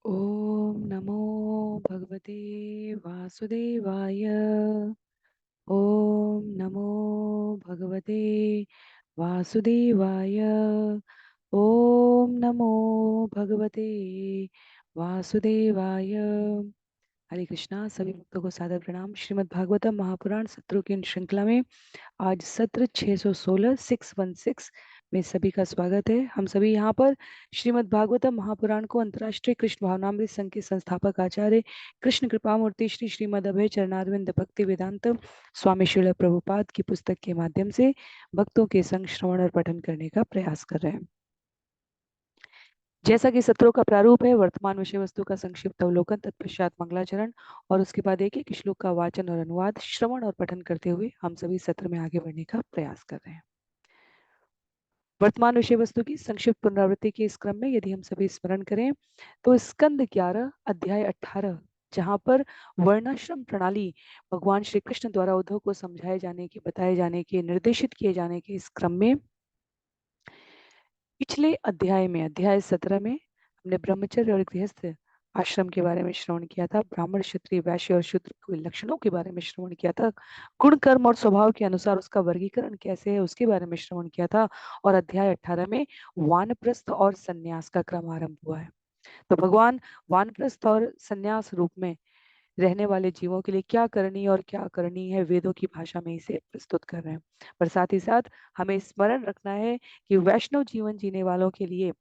ओम नमो भगवते वासुदेवाय। ओम नमो भगवते वासुदेवाय। ओम नमो भगवते वासुदेवाय। हरे कृष्णा। सभी भक्तों को सादर प्रणाम। श्रीमद् भागवतम महापुराण सत्रों की इन श्रृंखला में आज सत्र 616 616 में सभी का स्वागत है। हम सभी यहाँ पर श्रीमद् भागवतम महापुराण को अंतर्राष्ट्रीय कृष्ण भावनामृत संघ के संस्थापक आचार्य कृष्ण कृपामूर्ति श्री श्रीमद् अभय चरणारविंद भक्ति वेदांत स्वामी श्रील प्रभुपाद की पुस्तक के माध्यम से भक्तों के संग श्रवण और पठन करने का प्रयास कर रहे हैं। जैसा कि सत्रों का प्रारूप है, वर्तमान विषय वस्तु का संक्षिप्त अवलोकन, तत्पश्चात मंगलाचरण और उसके बाद एक एक श्लोक का वाचन और अनुवाद, श्रवण और पठन करते हुए हम सभी सत्र में आगे बढ़ने का प्रयास कर रहे हैं। वर्तमान विषय वस्तु की संक्षिप्त पुनरावृत्ति के इस क्रम में यदि हम सभी स्मरण करें तो स्कंद 11 अध्याय 18, जहां पर वर्णाश्रम प्रणाली भगवान श्री कृष्ण द्वारा उद्धव को समझाए जाने के, बताए जाने के, निर्देशित किए जाने के इस क्रम में पिछले अध्याय में, अध्याय 17 में हमने ब्रह्मचर्य और गृहस्थ आश्रम के बारे में श्रवण किया था। ब्राह्मण, क्षत्रिय, वैश्य और शूद्र के लक्षणों के बारे में श्रवण किया था। गुण, कर्म और स्वभाव के अनुसार उसका वर्गीकरण कैसे है उसके बारे में श्रवण किया था। और अध्याय 18 में वानप्रस्थ और संन्यास का क्रम आरंभ हुआ है। तो भगवान वानप्रस्थ और संन्यास रूप में रहने वाले जीवों के लिए क्या करनी और क्या करनी है वेदों की भाषा में इसे प्रस्तुत कर रहे हैं। पर साथ ही साथ हमें स्मरण रखना है कि वैष्णव जीवन जीने वालों के लिए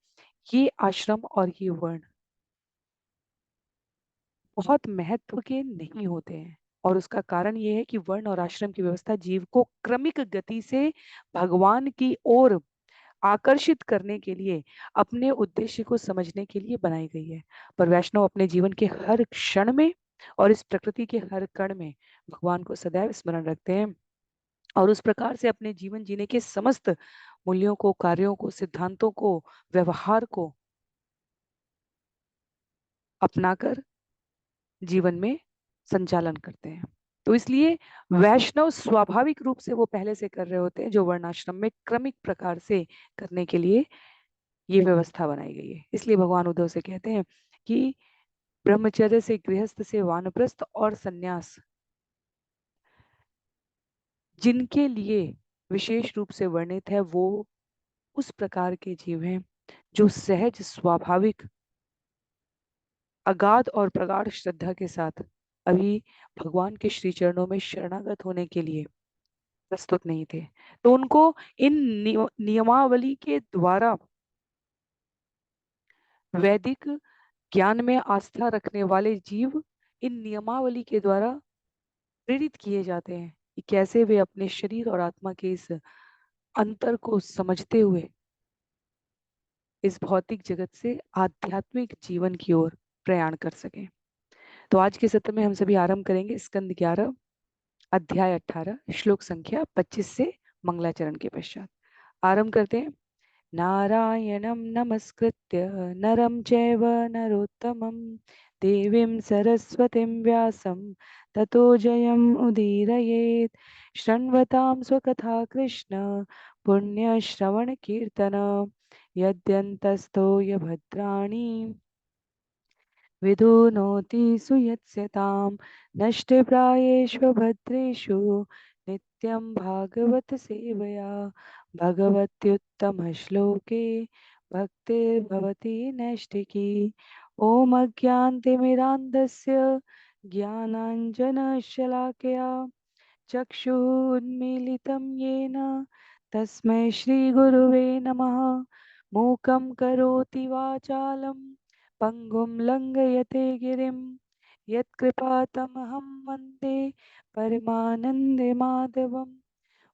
ये आश्रम और ये वर्ण बहुत महत्व के नहीं होते हैं। और उसका कारण ये है कि वर्ण और आश्रम की व्यवस्था जीव को क्रमिक गति से भगवान की ओर आकर्षित करने के लिए, अपने उद्देश्य को समझने के लिए बनाई गई है। पर वैष्णव अपने जीवन के हर क्षण में और इस प्रकृति के हर कण में भगवान को सदैव स्मरण रखते हैं और उस प्रकार से अपने जीवन जीने के समस्त मूल्यों को, कार्यों को, सिद्धांतों को, व्यवहार को अपनाकर जीवन में संचालन करते हैं। तो इसलिए वैष्णव स्वाभाविक रूप से वो पहले से कर रहे होते हैं जो वर्णाश्रम में क्रमिक प्रकार से करने के लिए ये व्यवस्था बनाई गई है। इसलिए भगवान उद्धव से कहते हैं कि ब्रह्मचर्य से, गृहस्थ से वानप्रस्थ और सन्यास जिनके लिए विशेष रूप से वर्णित है वो उस प्रकार के जीव हैं जो सहज, स्वाभाविक, अगाध और प्रगाढ़ श्रद्धा के साथ अभी भगवान के श्री चरणों में शरणागत होने के लिए प्रस्तुत नहीं थे। तो उनको इन नियमावली के द्वारा, वैदिक ज्ञान में आस्था रखने वाले जीव इन नियमावली के द्वारा प्रेरित किए जाते हैं कि कैसे वे अपने शरीर और आत्मा के इस अंतर को समझते हुए इस भौतिक जगत से आध्यात्मिक जीवन की ओर प्रयाण कर सकें। तो आज के सत्र में हम सभी आरंभ करेंगे स्कंद 11 अध्याय 18 श्लोक संख्या 25 से मंगलाचरण के पश्चात। आरंभ करते हैं। नारायणं नमस्कृत्य नरं चैव नरोत्तमं देवीं सरस्वतीं व्यासं ततो जयम् उदीरयेत्। शृण्वतां स्वकथा कृष्ण पुण्यश्रवणकीर्तन यद्यन्तस्थो यभद्राणि विधुनोति सुयत्स्यतां नष्टप्रायेषु भद्रेषु नित्यं भागवत सेवया भगवत्युत्तमश्लोके भक्तिर्भवति नैष्टिकी। ॐ अज्ञानतिमिरान्धस्य ज्ञानाञ्जनशलाकया चक्षुरुन्मीलितं येन तस्मै श्रीगुरुवे नमः। मूकं करोति वाचालं पङ्गुं लङ्घयते गिरिं यत्कृपातमहं वन्दे परमानन्दमाधवम्।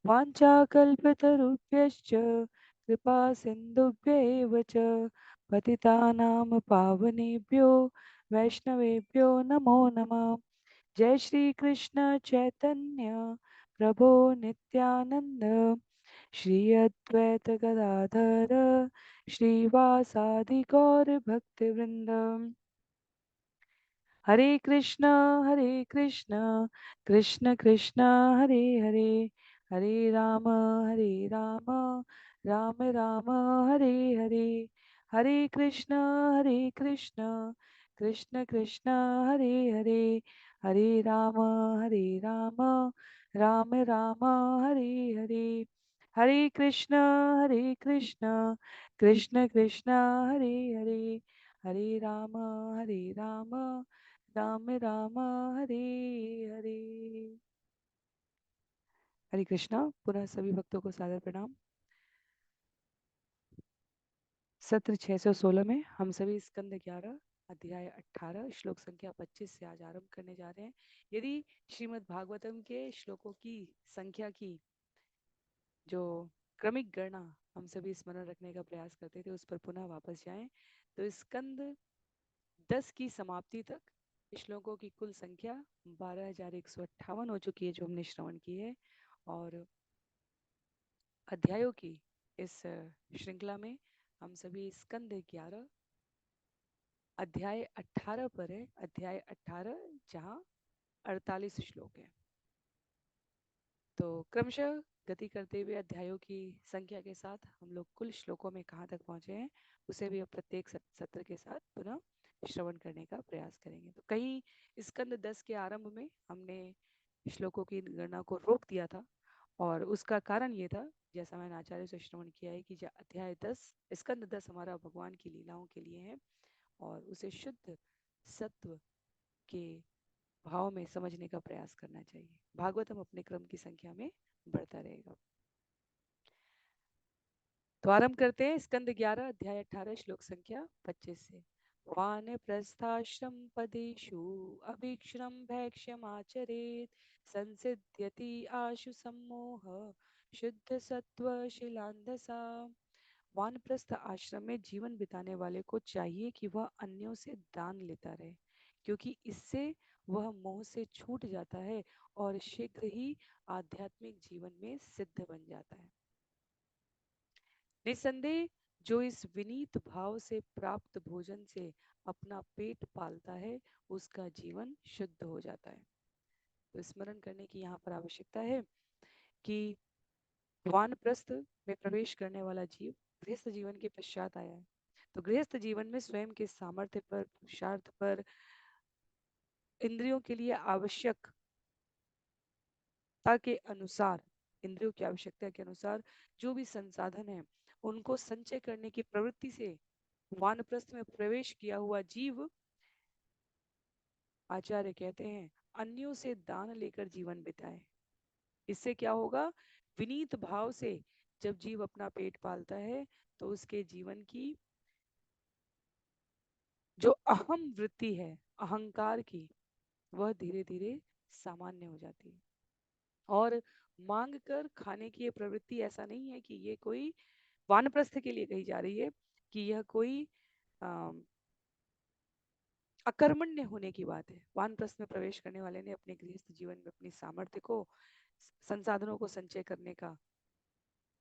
वाञ्छाकल्पतरुभ्यश्च कृपा सिन्धुभ्य एव च पतितानां पावनेभ्यो वैष्णवेभ्यो नमो नमः। जय श्री कृष्ण चैतन्य प्रभो नित्यानंद श्री अद्वैत गदाधर श्रीवासादि गौर भक्त वृंद। हरे कृष्ण कृष्ण कृष्ण हरे हरे, हरे राम राम राम हरे हरे। हरे कृष्ण कृष्ण कृष्ण हरे हरे, हरे राम राम राम हरे हरे, हरे कृष्ण कृष्ण कृष्ण हरे हरे, हरे राम राम राम हरे हरे। हरे कृष्णा। पुनः सभी भक्तों को सादर प्रणाम। सत्र 616 में हम सभी स्कंद 11 अध्याय 18 श्लोक संख्या 25 से आज आरंभ करने जा रहे हैं। यदि श्रीमद् भागवतम के श्लोकों की संख्या की जो क्रमिक गणना हम सभी स्मरण रखने का प्रयास करते थे उस पर पुनः वापस जाएं तो स्कंद 10 की समाप्ति तक श्लोकों की कुल संख्या 12,158 हो चुकी है जो हमने श्रवण की है। और अध्यायों की इस श्रृंखला में हम सभी स्कंद 11 अध्याय 18 पर है। अध्याय 18 जहाँ 48 श्लोक है। तो क्रमशः गति करते हुए अध्यायों की संख्या के साथ हम लोग कुल श्लोकों में कहाँ तक पहुंचे हैं उसे भी अब प्रत्येक सत्र के साथ पुनः श्रवण करने का प्रयास करेंगे। तो कहीं स्कंद 10 के आरंभ में हमने श्लोकों की गणना को रोक दिया था और उसका कारण ये था, जैसा मैंने आचार्य से श्रवण किया है, कि अध्याय 10 स्कंद 10 हमारा भगवान की लीलाओं के लिए है और उसे शुद्ध सत्व के भाव में समझने का प्रयास करना चाहिए। भागवतम अपने क्रम की संख्या में बढ़ता रहेगा। तो आरंभ करते हैं स्कंद 11 अध्याय 18 श्लोक संख्या 25 से। वानप्रस्थाश्रम पदेषु अभीक्ष्णं भैक्ष्यमाचरेत् संसिद्ध्यति आशु सम्मोह शुद्ध सत्व शिलांधसा। वानप्रस्थ आश्रम में जीवन बिताने वाले को चाहिए कि वह अन्यों से दान लेता रहे, क्योंकि इससे वह मोह से छूट जाता है और शीघ्र ही आध्यात्मिक जीवन में सिद्ध बन जाता है। निसंदेह जो इस विनीत भाव से प्राप्त भोजन से अपना पेट पालता है उसका जीवन शुद्ध हो जाता है। तो स्मरण करने की यहाँ पर आवश्यकता है कि वानप्रस्थ में प्रवेश करने वाला जीव गृहस्थ जीवन के पश्चात आया है। तो गृहस्थ जीवन में स्वयं के सामर्थ्य पर, पुरुषार्थ पर, इंद्रियों के लिए आवश्यकता के अनुसार, इंद्रियों की आवश्यकता के अनुसार जो भी संसाधन है उनको संचय करने की प्रवृत्ति से वानप्रस्थ में प्रवेश किया हुआ जीव, आचार्य कहते हैं, अन्यों से दान लेकर जीवन बिताए। इससे क्या होगा? विनीत भाव से जब जीव अपना पेट पालता है तो उसके जीवन की जो अहम वृत्ति है, अहंकार की, वह धीरे धीरे सामान्य हो जाती है। और मांग कर खाने की ये प्रवृत्ति ऐसा नहीं है कि ये कोई वानप्रस्थ के लिए कही जा रही है कि यह कोई अकर्मण्य होने की बात है। वानप्रस्थ में प्रवेश करने वाले ने अपने गृहस्थ जीवन में अपनी सामर्थ्य को, संसाधनों को संचय करने का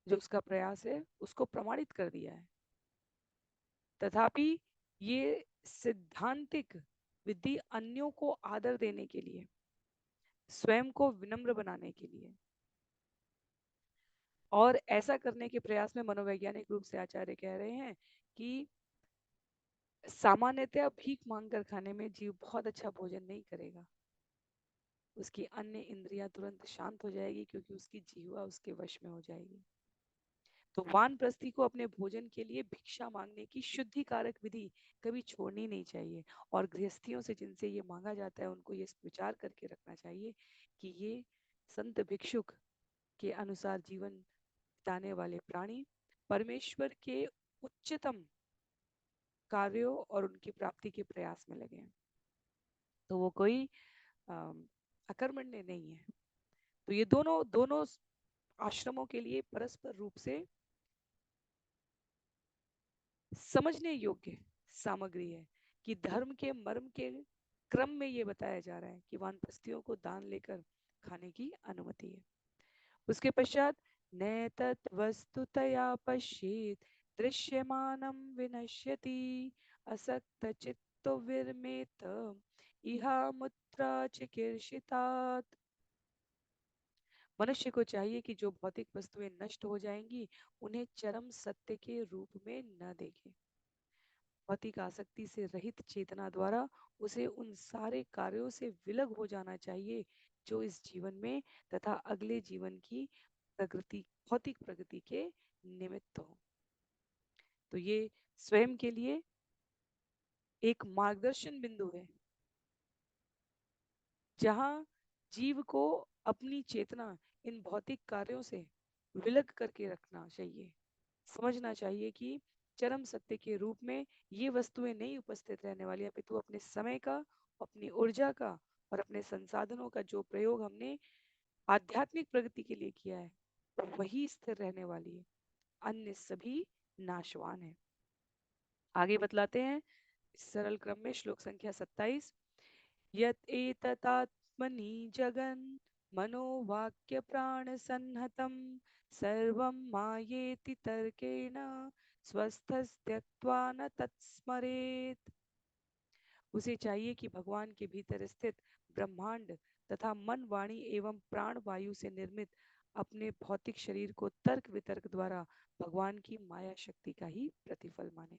जो उसका प्रयास है उसको प्रमाणित कर दिया है। तथापि ये सिद्धांतिक विधि अन्यों को आदर देने के लिए, स्वयं को विनम्र बनाने के लिए और ऐसा करने के प्रयास में मनोवैज्ञानिक रूप से आचार्य कह रहे हैं कि सामान्यतः भीख मांगकर खाने में जीव बहुत अच्छा भोजन नहीं करेगा। उसकी अन्य इंद्रियां तुरंत शांत हो जाएगी क्योंकि उसकी जीवा उसके वश में हो जाएगी। तो वानप्रस्थी को अपने भोजन के लिए भिक्षा मांगने की शुद्धि कारक विधि कभी छोड़नी नहीं चाहिए और गृहस्थियों से जिनसे ये मांगा जाता है उनको ये विचार करके रखना चाहिए कि ये संत भिक्षुक के अनुसार जीवन बिताने वाले प्राणी परमेश्वर के उच्चतम कार्यों और उनकी प्राप्ति के प्रयास में लगे हैं। तो वो कोई अकर्मण्य नहीं है। तो ये दोनों दोनों आश्रमों के लिए परस्पर रूप से समझने योग्य सामग्री है कि धर्म के मर्म के क्रम में ये बताया जा रहा है कि वानप्रस्थियों को दान लेकर खाने की अनुमति है। उसके पश्चात नैतत् वस्तुतया पश्येत दृश्यमानं विनश्यति असक्त चित्तो विरमेत इहा मुत्रा चिकीर्षितात्। मनुष्य को चाहिए कि जो भौतिक वस्तुएं नष्ट हो जाएंगी उन्हें चरम सत्य के रूप में न देखे। भौतिक आसक्ति से रहित चेतना द्वारा उसे उन सारे कार्यों से विलग हो जाना चाहिए जो इस जीवन में तथा अगले जीवन की प्रगति, भौतिक प्रगति के निमित्त हो। तो ये स्वयं के लिए एक मार्गदर्शन बिंदु है जहां जीव को अपनी चेतना इन भौतिक कार्यों से विलग करके रखना चाहिए। समझना चाहिए कि चरम सत्य के रूप में ये वस्तुएं नहीं उपस्थित रहने वाली, अपितु अपने समय का, अपनी ऊर्जा का और अपने संसाधनों का जो प्रयोग हमने आध्यात्मिक प्रगति के लिए किया है वही स्थिर रहने वाली है, अन्य सभी नाशवान है। आगे बतलाते हैं इस सरल क्रम में, श्लोक संख्या 27। यत एततात्मनि जगन् मनोवाक्य प्राण संहतम सर्वं मायेति तर्केण स्वस्थस्त्यक्त्वा न तत्स्मरेत्। उसे चाहिए कि भगवान के भीतर स्थित ब्रह्मांड तथा मन, वाणी एवं प्राण वायु से निर्मित अपने भौतिक शरीर को तर्क वितर्क द्वारा भगवान की माया शक्ति का ही प्रतिफल माने।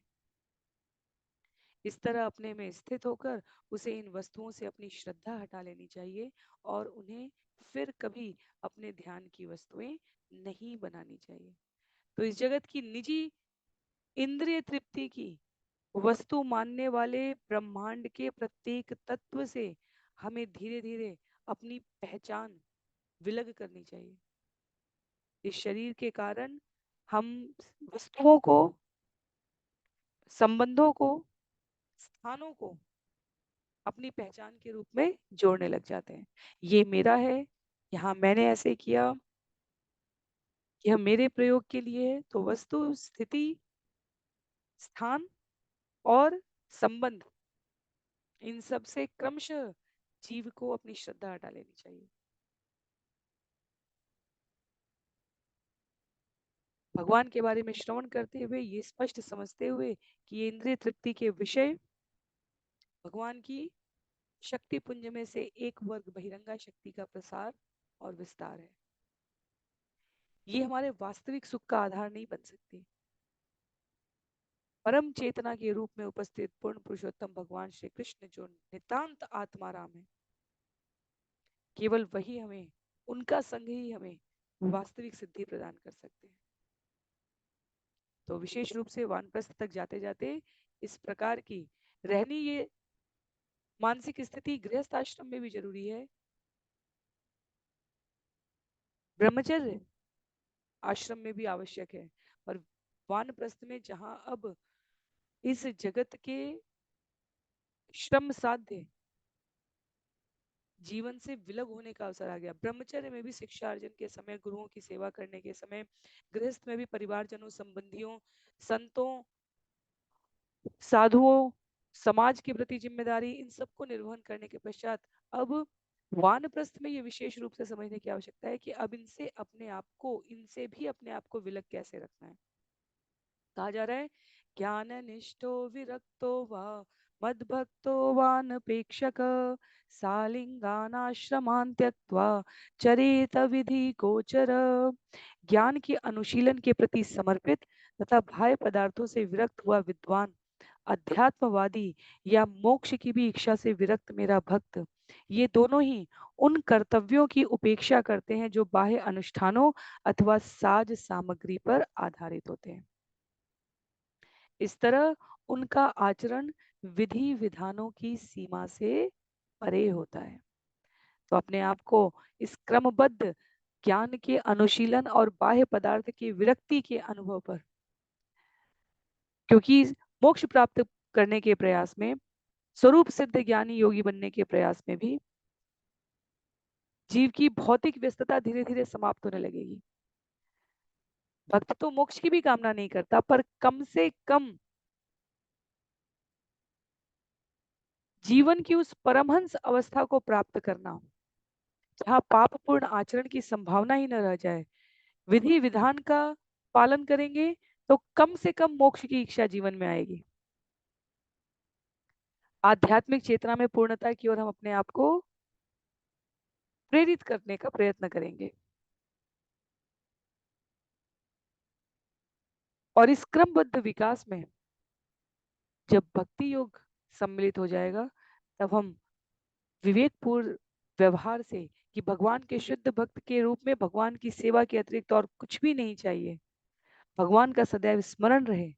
इस तरह अपने में स्थित होकर उसे इन वस्तुओं से अपनी श्रद्धा हटा लेनी चाहिए और उन्हें फिर कभी अपने ध्यान की वस्तुएं नहीं बनानी चाहिए। तो इस जगत की निजी इंद्रिय तृप्ति की वस्तु मानने वाले ब्रह्मांड के प्रत्येक तत्व से हमें धीरे धीरे अपनी पहचान विलग करनी चाहिए। इस शरीर के कारण हम वस्तुओं को, संबंधों को, स्थानों को अपनी पहचान के रूप में जोड़ने लग जाते हैं। ये मेरा है, यहाँ मैंने ऐसे किया, यह मेरे प्रयोग के लिए है। तो वस्तु, स्थिति, स्थान और संबंध, इन सब से क्रमशः जीव को अपनी श्रद्धा हटा लेनी चाहिए। भगवान के बारे में श्रवण करते हुए ये स्पष्ट समझते हुए कि ये इंद्रिय तृप्ति के विषय भगवान की शक्ति पुंज में से एक वर्ग बहिरंगा शक्ति का प्रसार और विस्तार है, ये हमारे वास्तविक सुख का आधार नहीं बन सकती। परम चेतना के रूप में उपस्थित पूर्ण पुरुषोत्तम भगवान श्री कृष्ण जो नितांत आत्माराम है, केवल वही हमें, उनका संग ही हमें वास्तविक सिद्धि प्रदान कर सकते हैं। तो विशेष रूप से वानप्रस्थ तक जाते जाते इस प्रकार की रहनी ये मानसिक स्थिति गृहस्थ आश्रम में भी जरूरी है, ब्रह्मचर्य आश्रम में भी आवश्यक है, और वानप्रस्थ में जहां अब इस जगत के श्रम साध्य जीवन से विलग होने का अवसर आ गया। ब्रह्मचर्य में भी शिक्षा अर्जन के समय, गुरुओं की सेवा करने के समय, गृहस्थ में भी परिवारजनों, संबंधियों, संतों, साधुओं, समाज के प्रति जिम्मेदारी, इन सबको निर्वहन करने के पश्चात अब वानप्रस्थ में ये विशेष रूप से समझने की आवश्यकता है कि अब इनसे अपने आप को, इनसे भी अपने आप को विलग कैसे रखना है। कहा जा रहा है ज्ञान निष्ठो विरक्तो वा मद्भक्तो वानपेक्षक सालिंगानाश्रमान् त्यक्त्वा चरेत विधि गोचर। ज्ञान के अनुशीलन के प्रति समर्पित तथा बाह्य पदार्थों से विरक्त हुआ विद्वान, अध्यात्मवादी या मोक्ष की भी इच्छा से विरक्त मेरा भक्त, ये दोनों ही उन कर्तव्यों की उपेक्षा करते हैं जो बाह्य अनुष्ठानों अथवा साज सामग्री पर आधारित होते हैं। इस तरह उनका आचरण विधि विधानों की सीमा से परे होता है। तो अपने आप को इस क्रमबद्ध ज्ञान के अनुशीलन और बाह्य पदार्थ की विरक्ति के अनुभव पर, क्योंकि मोक्ष प्राप्त करने के प्रयास में, स्वरूप सिद्ध ज्ञानी योगी बनने के प्रयास में भी जीव की भौतिक व्यस्तता धीरे धीरे समाप्त होने लगेगी। भक्त तो मोक्ष की भी कामना नहीं करता, पर कम से कम जीवन की उस परमहंस अवस्था को प्राप्त करना जहाँ पापपूर्ण आचरण की संभावना ही न रह जाए, विधि विधान का पालन करेंगे तो कम से कम मोक्ष की इच्छा जीवन में आएगी। आध्यात्मिक चेतना में पूर्णता की ओर हम अपने आप को प्रेरित करने का प्रयत्न करेंगे। और इस क्रमबद्ध विकास में जब भक्ति योग सम्मिलित हो जाएगा तब हम विवेकपूर्ण व्यवहार से कि भगवान के शुद्ध भक्त के रूप में भगवान की सेवा के अतिरिक्त और कुछ भी नहीं चाहिए, भगवान का सदैव स्मरण रहे,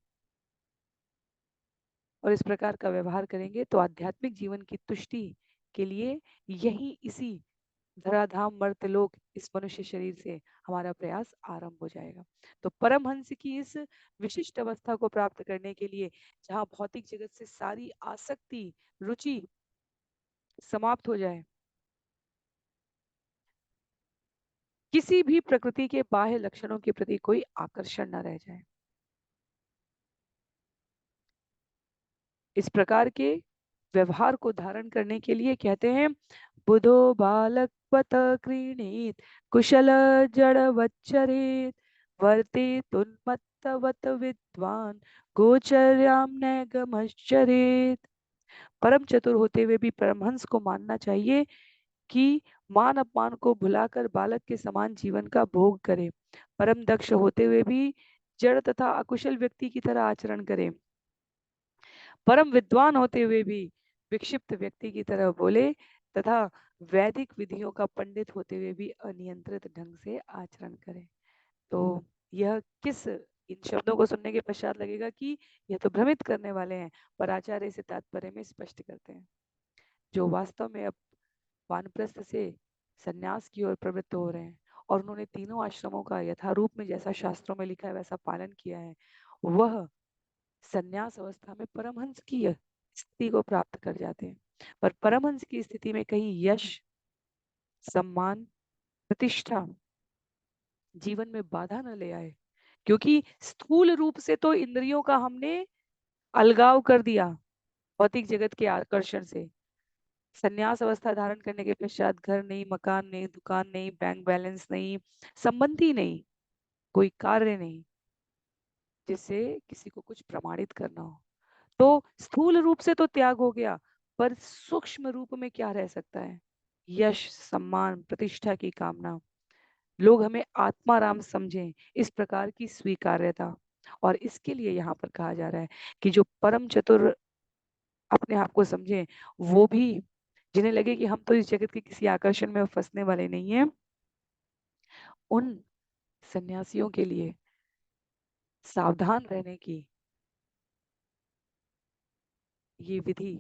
और इस प्रकार का व्यवहार करेंगे तो आध्यात्मिक जीवन की तुष्टि के लिए यही इसी धराधाम मर्त्यलोक इस मनुष्य शरीर से हमारा प्रयास आरंभ हो जाएगा। तो परमहंस की इस विशिष्ट अवस्था को प्राप्त करने के लिए जहाँ भौतिक जगत से सारी आसक्ति रुचि समाप्त हो जाए, किसी भी प्रकृति के बाह्य लक्षणों के प्रति कोई आकर्षण न रह जाए, इस प्रकार के व्यवहार को धारण करने के लिए कहते हैं बुधो बालक पत क्रीणीत कुशल जड़वच्चरेत वर्ते तुन्मत्तवत विद्वान गोचर्याम नैगमश्चरेत। परम चतुर होते हुए भी परमहंस को मानना चाहिए कि मान अपमान को भुलाकर बालक के समान जीवन का भोग करे, परम दक्ष होते हुए भी जड़ तथा अकुशल व्यक्ति की तरह आचरण करे, परम विद्वान होते हुए भी विक्षिप्त व्यक्ति की तरह बोले तथा वैदिक विधियों का पंडित होते हुए भी अनियंत्रित ढंग से आचरण करे। तो यह किस इन शब्दों को सुनने के पश्चात लगेगा कि यह तो भ्रमित करने वाले हैं, पर आचार्य से तात्पर्य में स्पष्ट करते हैं जो वास्तव में अब वानप्रस्थ से संन्यास की ओर प्रवृत्त हो रहे हैं और उन्होंने तीनों आश्रमों का यथारूप में जैसा शास्त्रों में लिखा है वैसा पालन किया है, वह संन्यास अवस्था में परमहंस की स्थिति को प्राप्त कर जाते हैं। पर परमहंस की स्थिति में कहीं यश सम्मान प्रतिष्ठा जीवन में बाधा न ले आए, क्योंकि स्थूल रूप से तो इंद्रियों का हमने अलगाव कर दिया भौतिक जगत के आकर्षण से। संन्यास अवस्था धारण करने के पश्चात घर नहीं, मकान नहीं, दुकान नहीं, बैंक बैलेंस नहीं, संबंधी नहीं, कोई कार्य नहीं जिससे किसी को कुछ प्रमाणित करना हो। तो स्थूल रूप से तो त्याग हो गया, पर सूक्ष्म रूप में क्या रह सकता है? यश सम्मान प्रतिष्ठा की कामना, लोग हमें आत्माराम समझें, इस प्रकार की स्वीकार्यता। और इसके लिए यहाँ पर कहा जा रहा है कि जो परम चतुर अपने आप को समझें, वो भी जिन्हें लगे कि हम तो इस जगत के किसी आकर्षण में फंसने वाले नहीं हैं, उन सन्यासियों के लिए सावधान रहने की ये विधि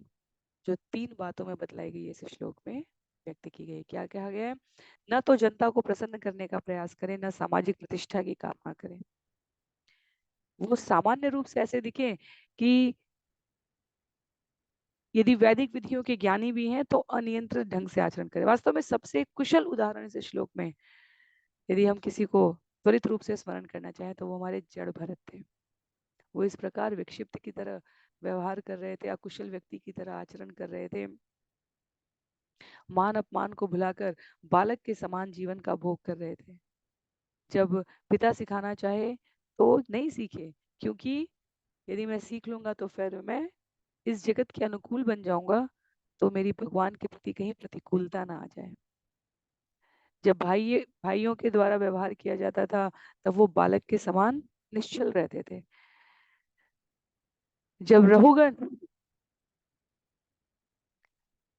जो 3 बातों में बतलाई गई है इस श्लोक में व्यक्त की गई। क्या कहा गया है? न तो जनता को प्रसन्न करने का प्रयास करें, न सामाजिक प्रतिष्ठा की कामना करें। वो सामान्य रूप से ऐसे दिखे कि यदि वैदिक विधियों के ज्ञानी भी हैं तो अनियंत्रित ढंग से आचरण करें। वास्तव में सबसे कुशल उदाहरण इस श्लोक में यदि हम किसी को त्वरित रूप से स्मरण करना चाहें तो वो हमारे जड़ भरत थे। वो इस प्रकार विक्षिप्त की तरह व्यवहार कर रहे थे, अकुशल व्यक्ति की तरह आचरण कर रहे थे, मान अपमान को भुलाकर बालक के समान जीवन का भोग कर रहे थे। जब पिता सिखाना चाहे तो नहीं सीखे, क्योंकि यदि मैं सीख लूंगा तो फिर मैं इस जगत के अनुकूल बन जाऊंगा, तो मेरी भगवान के प्रति कहीं प्रतिकूलता ना आ जाए। जब भाइयों के द्वारा व्यवहार किया जाता था तब वो बालक के समान निश्चल रहते थे। जब रहुगण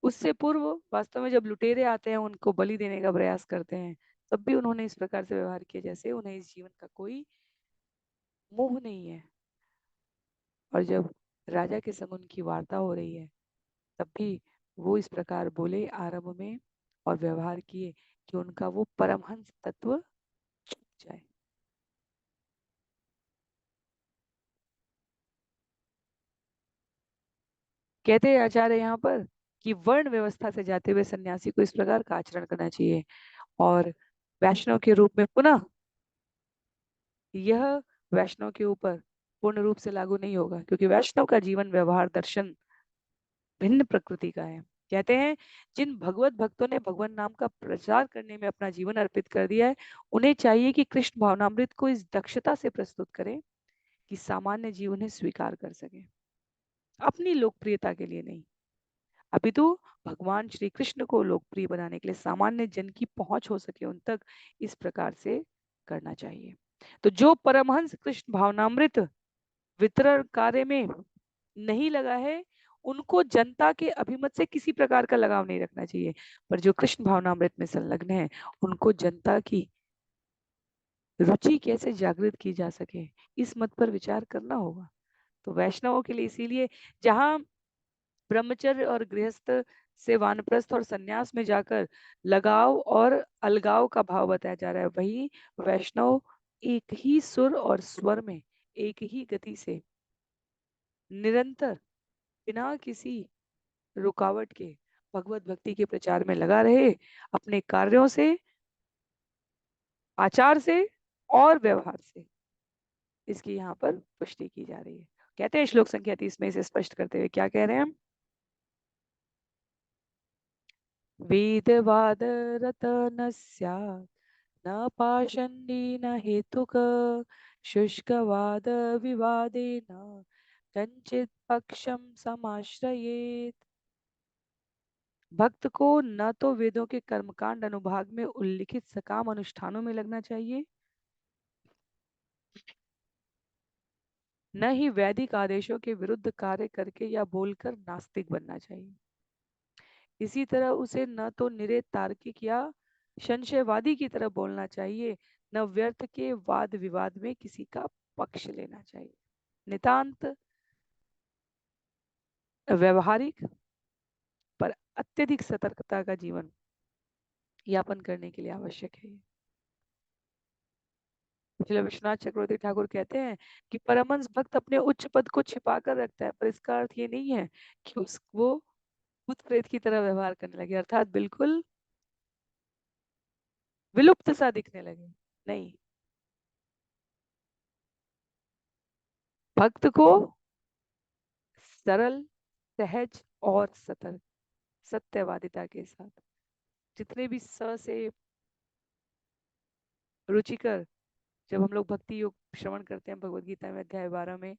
उससे पूर्व वास्तव में जब लुटेरे आते हैं उनको बलि देने का प्रयास करते हैं, तब भी उन्होंने इस प्रकार से व्यवहार किया जैसे उन्हें इस जीवन का कोई मोह नहीं है। और जब राजा के संग उनकी वार्ता हो रही है तब भी वो इस प्रकार बोले आरंभ में और व्यवहार किए कि उनका वो परमहंस तत्व छुप जाए। कहते हैं आचार्य यहाँ पर कि वर्ण व्यवस्था से जाते हुए सन्यासी को इस प्रकार का आचरण करना चाहिए। और वैष्णव के रूप में पुनः यह वैष्णव के ऊपर पूर्ण रूप से लागू नहीं होगा, क्योंकि वैष्णव का जीवन व्यवहार दर्शन भिन्न प्रकृति का है। कहते हैं जिन भगवत भक्तों ने भगवान नाम का प्रचार करने में अपना जीवन अर्पित कर दिया है, उन्हें चाहिए कि कृष्ण भावनामृत को इस दक्षता से प्रस्तुत करें कि सामान्य जीव उन्हें स्वीकार कर सके, अपनी लोकप्रियता के लिए नहीं, अपितु भगवान श्री कृष्ण को लोकप्रिय बनाने के लिए, सामान्य जन की पहुंच हो सके उन तक, इस प्रकार से करना चाहिए। तो जो परमहंस कृष्ण भावनामृत वितरण कार्य में नहीं लगा है, उनको जनता के अभिमत से किसी प्रकार का लगाव नहीं रखना चाहिए। पर जो कृष्ण भावनामृत में संलग्न है, उनको जनता की रुचि कैसे जागृत की जा सके, इस मत पर विचार करना होगा। तो वैष्णवों के लिए इसीलिए जहां ब्रह्मचर्य और गृहस्थ से वानप्रस्थ और सन्यास में जाकर लगाव और अलगाव का भाव बताया जा रहा है, वही वैष्णव एक ही सुर और स्वर में एक ही गति से निरंतर बिना किसी रुकावट के भगवत भक्ति के प्रचार में लगा रहे, अपने कार्यों से, आचार से और व्यवहार से। इसकी यहाँ पर पुष्टि की जा रही है। कहते हैं श्लोक संख्या 30 में इसे स्पष्ट करते हुए, क्या कह रहे हैं हम? वेदवाद रत न न पाषण्डी न हेतुक शुष्कवाद विवादेन कञ्चित् पक्षम समाश्रयेत। भक्त को न तो वेदों के कर्मकांड अनुभाग में उल्लिखित सकाम अनुष्ठानों में लगना चाहिए, न ही वैदिक आदेशों के विरुद्ध कार्य करके या बोलकर नास्तिक बनना चाहिए। इसी तरह उसे न तो निरे तार्किक या संशयवादी की तरह बोलना चाहिए, न व्यर्थ के वाद विवाद में किसी का पक्ष लेना चाहिए। नितांत व्यवहारिक पर अत्यधिक सतर्कता का जीवन यापन करने के लिए आवश्यक है। इसलिए विश्वनाथ चक्रवर्ती ठाकुर कहते हैं कि परमहंस भक्त अपने उच्च पद को छिपा कर रखता है, पर इसका अर्थ ये नहीं है कि वो भूत प्रेत की तरह व्यवहार करने लगे, अर्थात बिल्कुल विलुप्त सा दिखने लगे। नहीं, भक्त को सरल, सहज और सतर्क, सत्यवादिता के साथ, जितने भी स से रुचिकर, जब हम लोग भक्ति योग श्रवण करते हैं भगवत गीता में अध्याय 12 में,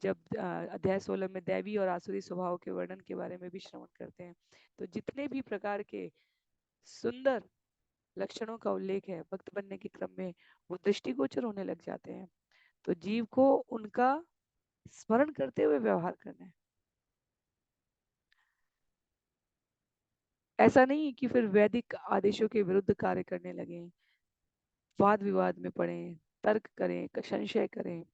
जब अध्याय 16 में दैवी और आसुरी स्वभाव के वर्णन के बारे में भी श्रवण करते हैं, तो जितने भी प्रकार के सुंदर लक्षणों का उल्लेख है भक्त बनने के क्रम में, वो दृष्टिगोचर होने लग जाते हैं। तो जीव को उनका स्मरण करते हुए व्यवहार करना है। ऐसा नहीं कि फिर वैदिक आदेशों के विरुद्ध कार्य करने लगे, वाद विवाद में पड़े, तर्क करें, संशय करें।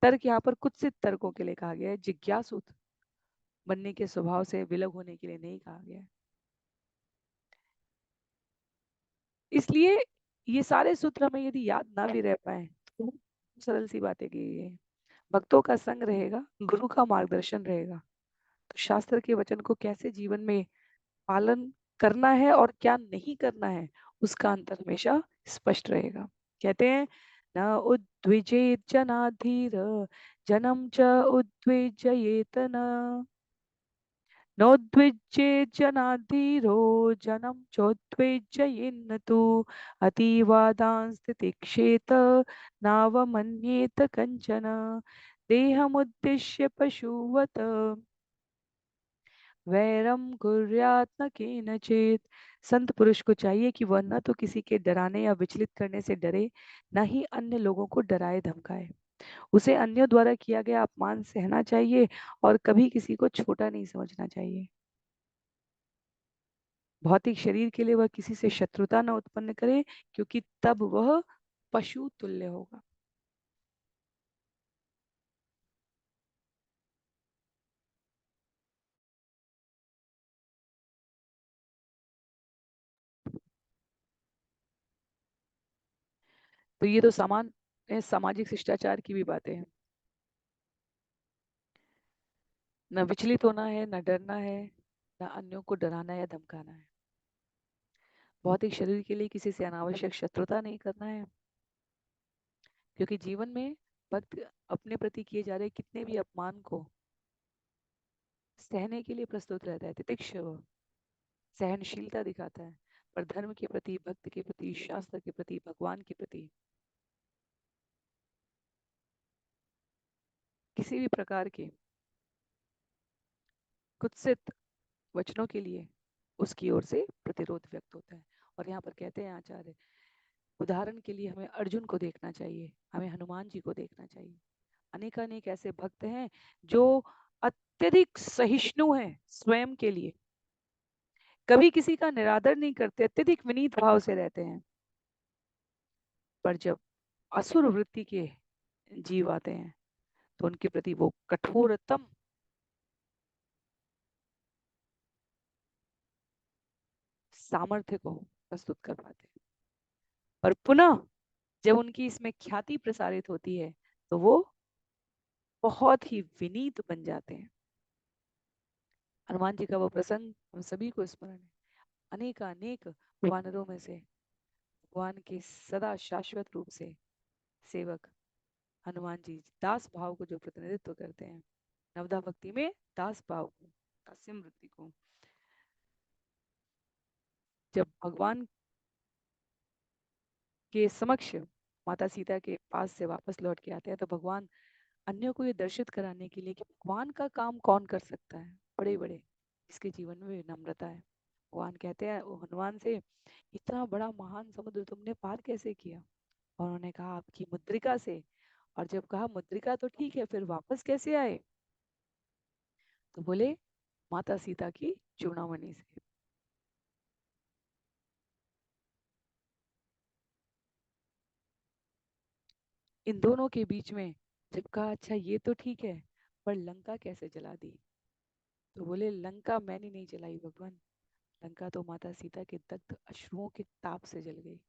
तर्क यहाँ पर कुत्सित तर्कों के लिए कहा गया है, जिज्ञासु बनने के स्वभाव से विलग होने के लिए नहीं कहा गया है। इसलिए ये सारे सूत्र हमें यदि याद ना भी रह पाए तो सरल सी बातें की गई है। भक्तों का संग रहेगा, गुरु का मार्गदर्शन रहेगा, तो शास्त्र के वचन को कैसे जीवन में पालन करना है और क्या नहीं करना है, उसका अंतर हमेशा स्पष्ट रहेगा। कहते हैं न उद्विजेत जनाधीर जन्म च उद्विजयेत न, नोद्विज्येत जनाधीरो जन्म चोद्विजयेन्न तु अतीवादांस्तितिक्षेत नावमन्येत कंचन देहमुद्दिश्य पशुवत वैरम कुर्यात् न केनचित्। संत पुरुष को चाहिए कि वह न तो किसी के डराने या विचलित करने से डरे, न ही अन्य लोगों को डराए धमकाए। उसे अन्यों द्वारा किया गया अपमान सहना चाहिए और कभी किसी को छोटा नहीं समझना चाहिए। भौतिक शरीर के लिए वह किसी से शत्रुता न उत्पन्न करे, क्योंकि तब वह पशु तुल्य होगा। तो ये तो सामान्य सामाजिक शिष्टाचार की भी बातें हैं। न विचलित होना है, न डरना है, न अन्यों को डराना या धमकाना है। भौतिक शरीर के लिए किसी से अनावश्यक शत्रुता नहीं करना है, क्योंकि जीवन में भक्त अपने प्रति किए जा रहे कितने भी अपमान को सहने के लिए प्रस्तुत रहता है, तितिक्ष सहनशीलता दिखाता है। पर धर्म के प्रति, भक्त के प्रति, शास्त्र के प्रति, भगवान के प्रति किसी भी प्रकार के कुत्सित वचनों के लिए उसकी ओर से प्रतिरोध व्यक्त होता है। और यहाँ पर कहते हैं आचार्य, उदाहरण के लिए हमें अर्जुन को देखना चाहिए, हमें हनुमान जी को देखना चाहिए। अनेकानेक ऐसे भक्त हैं जो अत्यधिक सहिष्णु हैं स्वयं के लिए, कभी किसी का निरादर नहीं करते, अत्यधिक विनीत भाव से रहते हैं। पर जब असुर वृत्ति के जीव आते हैं तो उनके प्रति वो कठोरतम सामर्थ्य को प्रस्तुत कर पाते हैं। पर पुनः जब उनकी इसमें ख्याति प्रसारित होती है तो वो बहुत ही विनीत बन जाते हैं। हनुमान जी का वो प्रसंग हम सभी को स्मरण है। अनेक अनेक वानरों में से भगवान के सदा शाश्वत रूप से सेवक हनुमान जी दास भाव को जो प्रतिनिधित्व करते हैं, नवदा भक्ति में दास भाव को, दास्यम वृत्ति को, जब भगवान के समक्ष माता सीता के पास से वापस लौट के आते हैं तो भगवान अन्यों को ये दर्शित कराने के लिए कि भगवान का काम कौन कर सकता है, बड़े बड़े जिसके जीवन में विनम्रता है। भगवान कहते हैं वो हनुमान से, इतना बड़ा महान समुद्र तुमने पार कैसे किया? और उन्होंने कहा आपकी मुद्रिका से। और जब कहा मुद्रिका तो ठीक है, फिर वापस कैसे आए? तो बोले माता सीता की चूड़ामणि से। इन दोनों के बीच में जब कहा अच्छा ये तो ठीक है, पर लंका कैसे जला दी? तो बोले लंका मैंने नहीं जलाई भगवान, लंका तो माता सीता के दग्ध अश्रुओं के ताप से जल गई।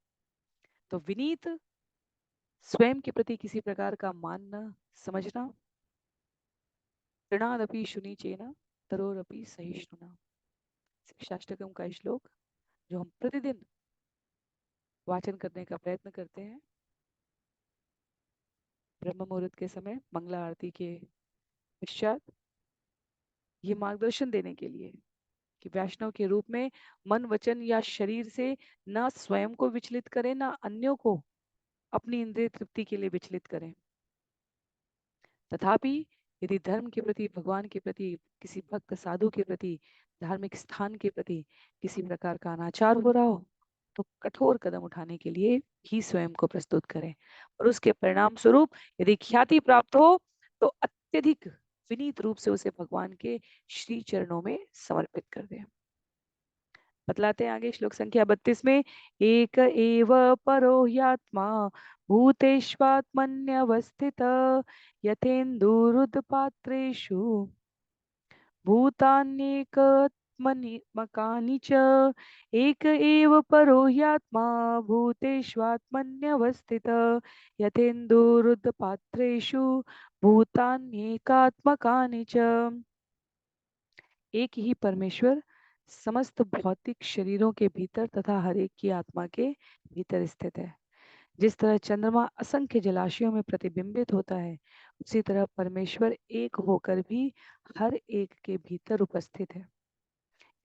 तो विनीत स्वयं के प्रति किसी प्रकार का मान न समझना, तृणादपि शुनि चेना तरोरपि सहिष्णुना, शिक्षाष्टकम का श्लोक जो हम प्रतिदिन वाचन करने का प्रयत्न करते हैं ब्रह्म मुहूर्त के समय मंगला आरती के पश्चात, ये मार्गदर्शन देने के लिए कि वैष्णव के रूप में मन वचन या शरीर से ना स्वयं को विचलित करें ना अन्यों को अपनी इंद्रिय तृप्ति के लिए विचलित करें। तथापि यदि धर्म के प्रति, भगवान के प्रति, किसी भक्त साधु के प्रति, धार्मिक स्थान के प्रति किसी प्रकार का अनाचार हो रहा हो तो कठोर कदम उठाने के लिए ही स्वयं को प्रस्तुत करें, और उसके परिणाम स्वरूप यदि ख्याति प्राप्त हो तो अत्यधिक विनीत रूप से उसे भगवान के श्री चरणों में समर्पित कर दें। बतलाते हैं आगे श्लोक संख्या 32 में, एक एव परो ह्यात्मा भूतेष्वात्मन्यवस्थित यथेन्दुरुदपात्रेषु भूतान्येकत्मनि च, एक एव परो ह्यात्मा भूतेष्वात्मन्यवस्थित यथेन्दुरुदपात्रेषु भूतान्येकात्मकानि च। एक ही परमेश्वर समस्त भौतिक शरीरों के भीतर तथा हर एक की आत्मा के भीतर स्थित है। जिस तरह चंद्रमा असंख्य जलाशयों में प्रतिबिंबित होता है, उसी तरह परमेश्वर एक होकर भी हर एक के भीतर उपस्थित है।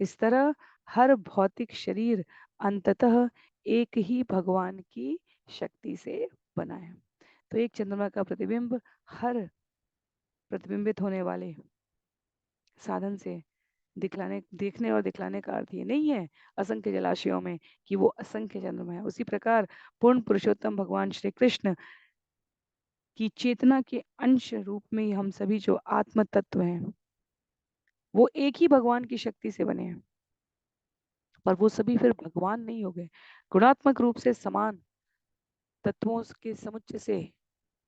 इस तरह हर भौतिक शरीर अंततः एक ही भगवान की शक्ति से बना है। तो एक चंद्रमा का प्रतिबिंब हर प्रतिबिंबित होने वाले साधन से दिखलाने, देखने और दिखलाने का अर्थ ये नहीं है असंख्य जलाशयों में कि वो असंख्य चंद्रमा है। उसी प्रकार पूर्ण पुरुषोत्तम भगवान श्री कृष्ण की चेतना के अंश रूप में ही हम सभी जो आत्म तत्व हैं वो एक ही भगवान की शक्ति से बने हैं, पर वो सभी फिर भगवान नहीं हो गए। गुणात्मक रूप से समान तत्वों के समुच्चय से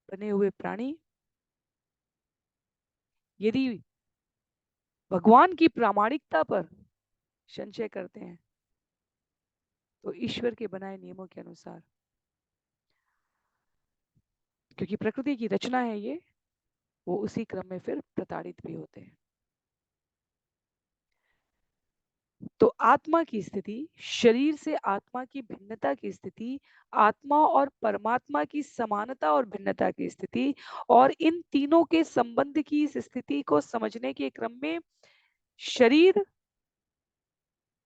बने हुए प्राणी यदि भगवान की प्रामाणिकता पर संशय करते हैं तो ईश्वर के बनाए नियमों के अनुसार, क्योंकि प्रकृति की रचना है ये, वो उसी क्रम में फिर प्रताड़ित भी होते हैं। तो आत्मा की स्थिति, शरीर से आत्मा की भिन्नता की स्थिति, आत्मा और परमात्मा की समानता और भिन्नता की स्थिति, और इन तीनों के संबंध की इस स्थिति को समझने के क्रम में शरीर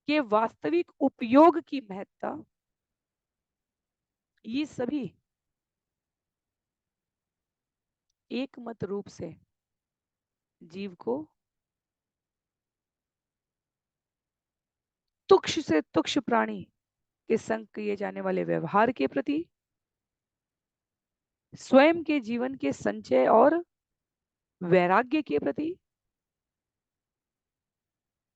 के वास्तविक उपयोग की महत्ता, ये सभी एक मत रूप से जीव को तुक्ष से तुक्ष प्राणी के संग किए जाने वाले व्यवहार के प्रति, स्वयं के जीवन के संचय और वैराग्य के प्रति,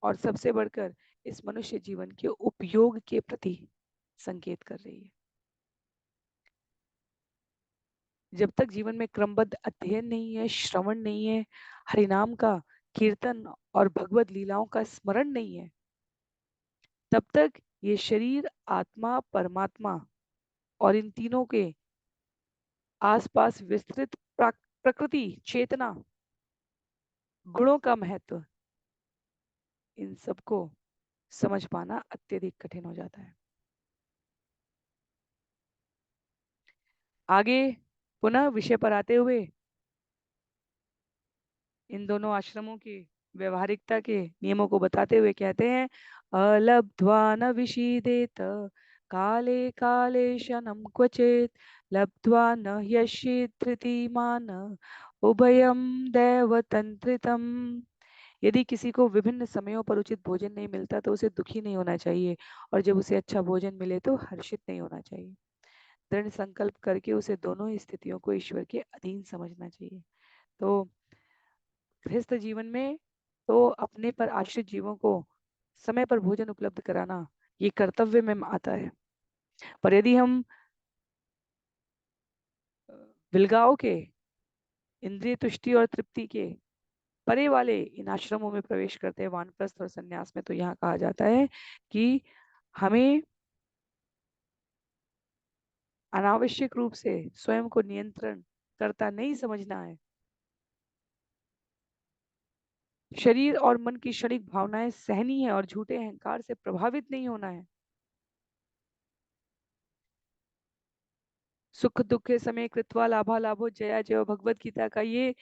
और सबसे बढ़कर इस मनुष्य जीवन के उपयोग के प्रति संकेत कर रही है। जब तक जीवन में क्रमबद्ध अध्ययन नहीं है, श्रवण नहीं है, हरिनाम का कीर्तन और भगवत लीलाओं का स्मरण नहीं है, तब तक ये शरीर, आत्मा, परमात्मा और इन तीनों के आसपास विस्तृत प्रकृति, चेतना, गुणों का महत्व, इन सबको समझ पाना अत्यधिक कठिन हो जाता है। आगे पुनः विषय पर आते हुए इन दोनों आश्रमों की व्यवहारिकता के नियमों को बताते हुए कहते हैं, अलब्ध्वा न विषीदेत काले काले शनम क्वचित लब्ध्वा न ह्यश्येत् धृतिमान उभयम दैवतंत्रितम। यदि किसी को विभिन्न समयों पर उचित भोजन नहीं मिलता तो उसे दुखी नहीं होना चाहिए, और जब उसे अच्छा भोजन मिले तो हर्षित नहीं होना चाहिए। दृढ़ संकल्प करके उसे दोनों ही स्थितियों को ईश्वर के अधीन समझना चाहिए। तो गृहस्थ जीवन में तो अपने पर आश्रित जीवों को समय पर भोजन उपलब्ध कराना ये कर्तव्य में आता है। पर यदि हम विलगाओं के, इंद्रिय तुष्टि और तृप्ति के परे वाले इन आश्रमों में प्रवेश करते हैं, वानप्रस्थ और संन्यास में, तो यहाँ कहा जाता है कि हमें अनावश्यक रूप से स्वयं को नियंत्रण करता नहीं समझना है। शरीर और मन की क्षणिक भावनाएं सहनी है और झूठे अहंकार से प्रभावित नहीं होना है। सुख दुख के समय कृत्वा लाभा लाभो जया जय, भगवत गीता का ये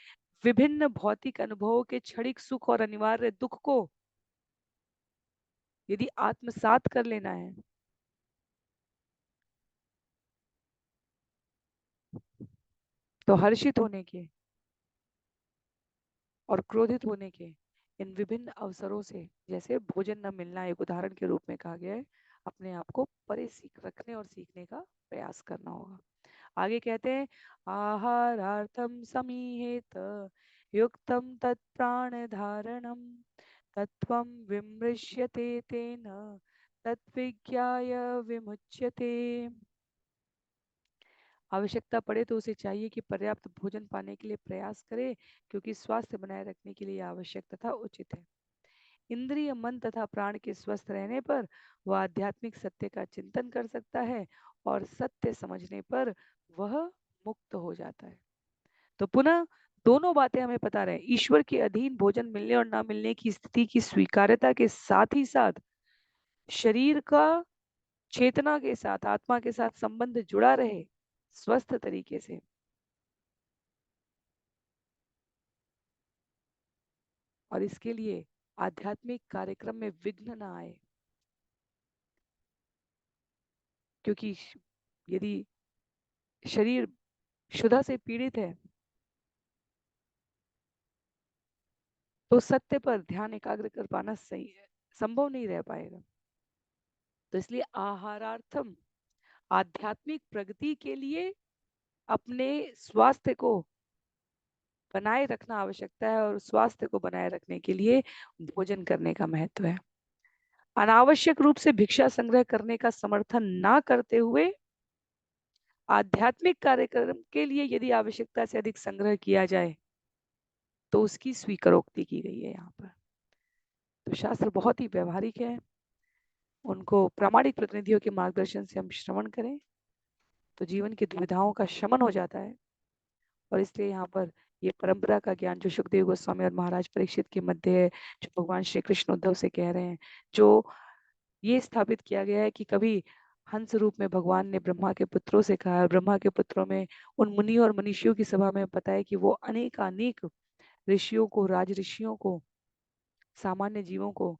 विभिन्न भौतिक अनुभवों के क्षणिक सुख और अनिवार्य दुख को यदि आत्मसात कर लेना है तो हर्षित होने के और क्रोधित होने के इन विभिन्न अवसरों से, जैसे भोजन न मिलना एक उदाहरण के रूप में कहा गया है, अपने आप को परे सीख रखने और सीखने का प्रयास करना होगा। आगे कहते हैं, आहारार्थम समीहेत युक्तम तत्प्राण धारणम तत्वं विमृश्यते तेन तत्विज्ञाय विमुच्यते। आवश्यकता पड़े तो उसे चाहिए कि पर्याप्त भोजन पाने के लिए प्रयास करे, क्योंकि स्वास्थ्य बनाए रखने के लिए आवश्यक तथा उचित है। इंद्रिय, मन तथा प्राण के स्वस्थ रहने पर वह आध्यात्मिक सत्य का चिंतन कर सकता है, और सत्य समझने पर वह मुक्त हो जाता है। तो पुनः दोनों बातें हमें पता रहे, ईश्वर के अधीन भोजन मिलने और ना मिलने की स्थिति की स्वीकार्यता के साथ ही साथ शरीर का चेतना के साथ, आत्मा के साथ संबंध जुड़ा रहे स्वस्थ तरीके से, और इसके लिए आध्यात्मिक कार्यक्रम में विघ्न ना आए। क्योंकि यदि शरीर क्षुधा से पीड़ित है तो सत्य पर ध्यान एकाग्र कर पाना सही है, संभव नहीं रह पाएगा। तो इसलिए आहारार्थम, आध्यात्मिक प्रगति के लिए अपने स्वास्थ्य को बनाए रखना आवश्यकता है, और स्वास्थ्य को बनाए रखने के लिए भोजन करने का महत्व है। अनावश्यक रूप से भिक्षा संग्रह करने का समर्थन ना करते हुए आध्यात्मिक कार्यक्रम के लिए यदि आवश्यकता से अधिक संग्रह किया जाए तो उसकी स्वीकारोक्ति की गई है यहाँ पर। तो शास्त्र बहुत ही व्यवहारिक है, उनको प्रामाणिक प्रतिनिधियों के मार्गदर्शन से हम श्रवण करें तो जीवन की दुविधाओं का शमन हो जाता है। और इसलिए यहाँ पर ये परंपरा का ज्ञान जो सुखदेव गोस्वामी और महाराज परीक्षित के मध्य है, जो भगवान श्री कृष्ण उद्धव से कह रहे हैं, जो ये स्थापित किया गया है कि कभी हंस रूप में भगवान ने ब्रह्मा के पुत्रों से कहा, और ब्रह्मा के पुत्रों में उन मुनि और मनीषियों की सभा में पता है कि वो अनेक ऋषियों को, राज ऋषियों को, सामान्य जीवों को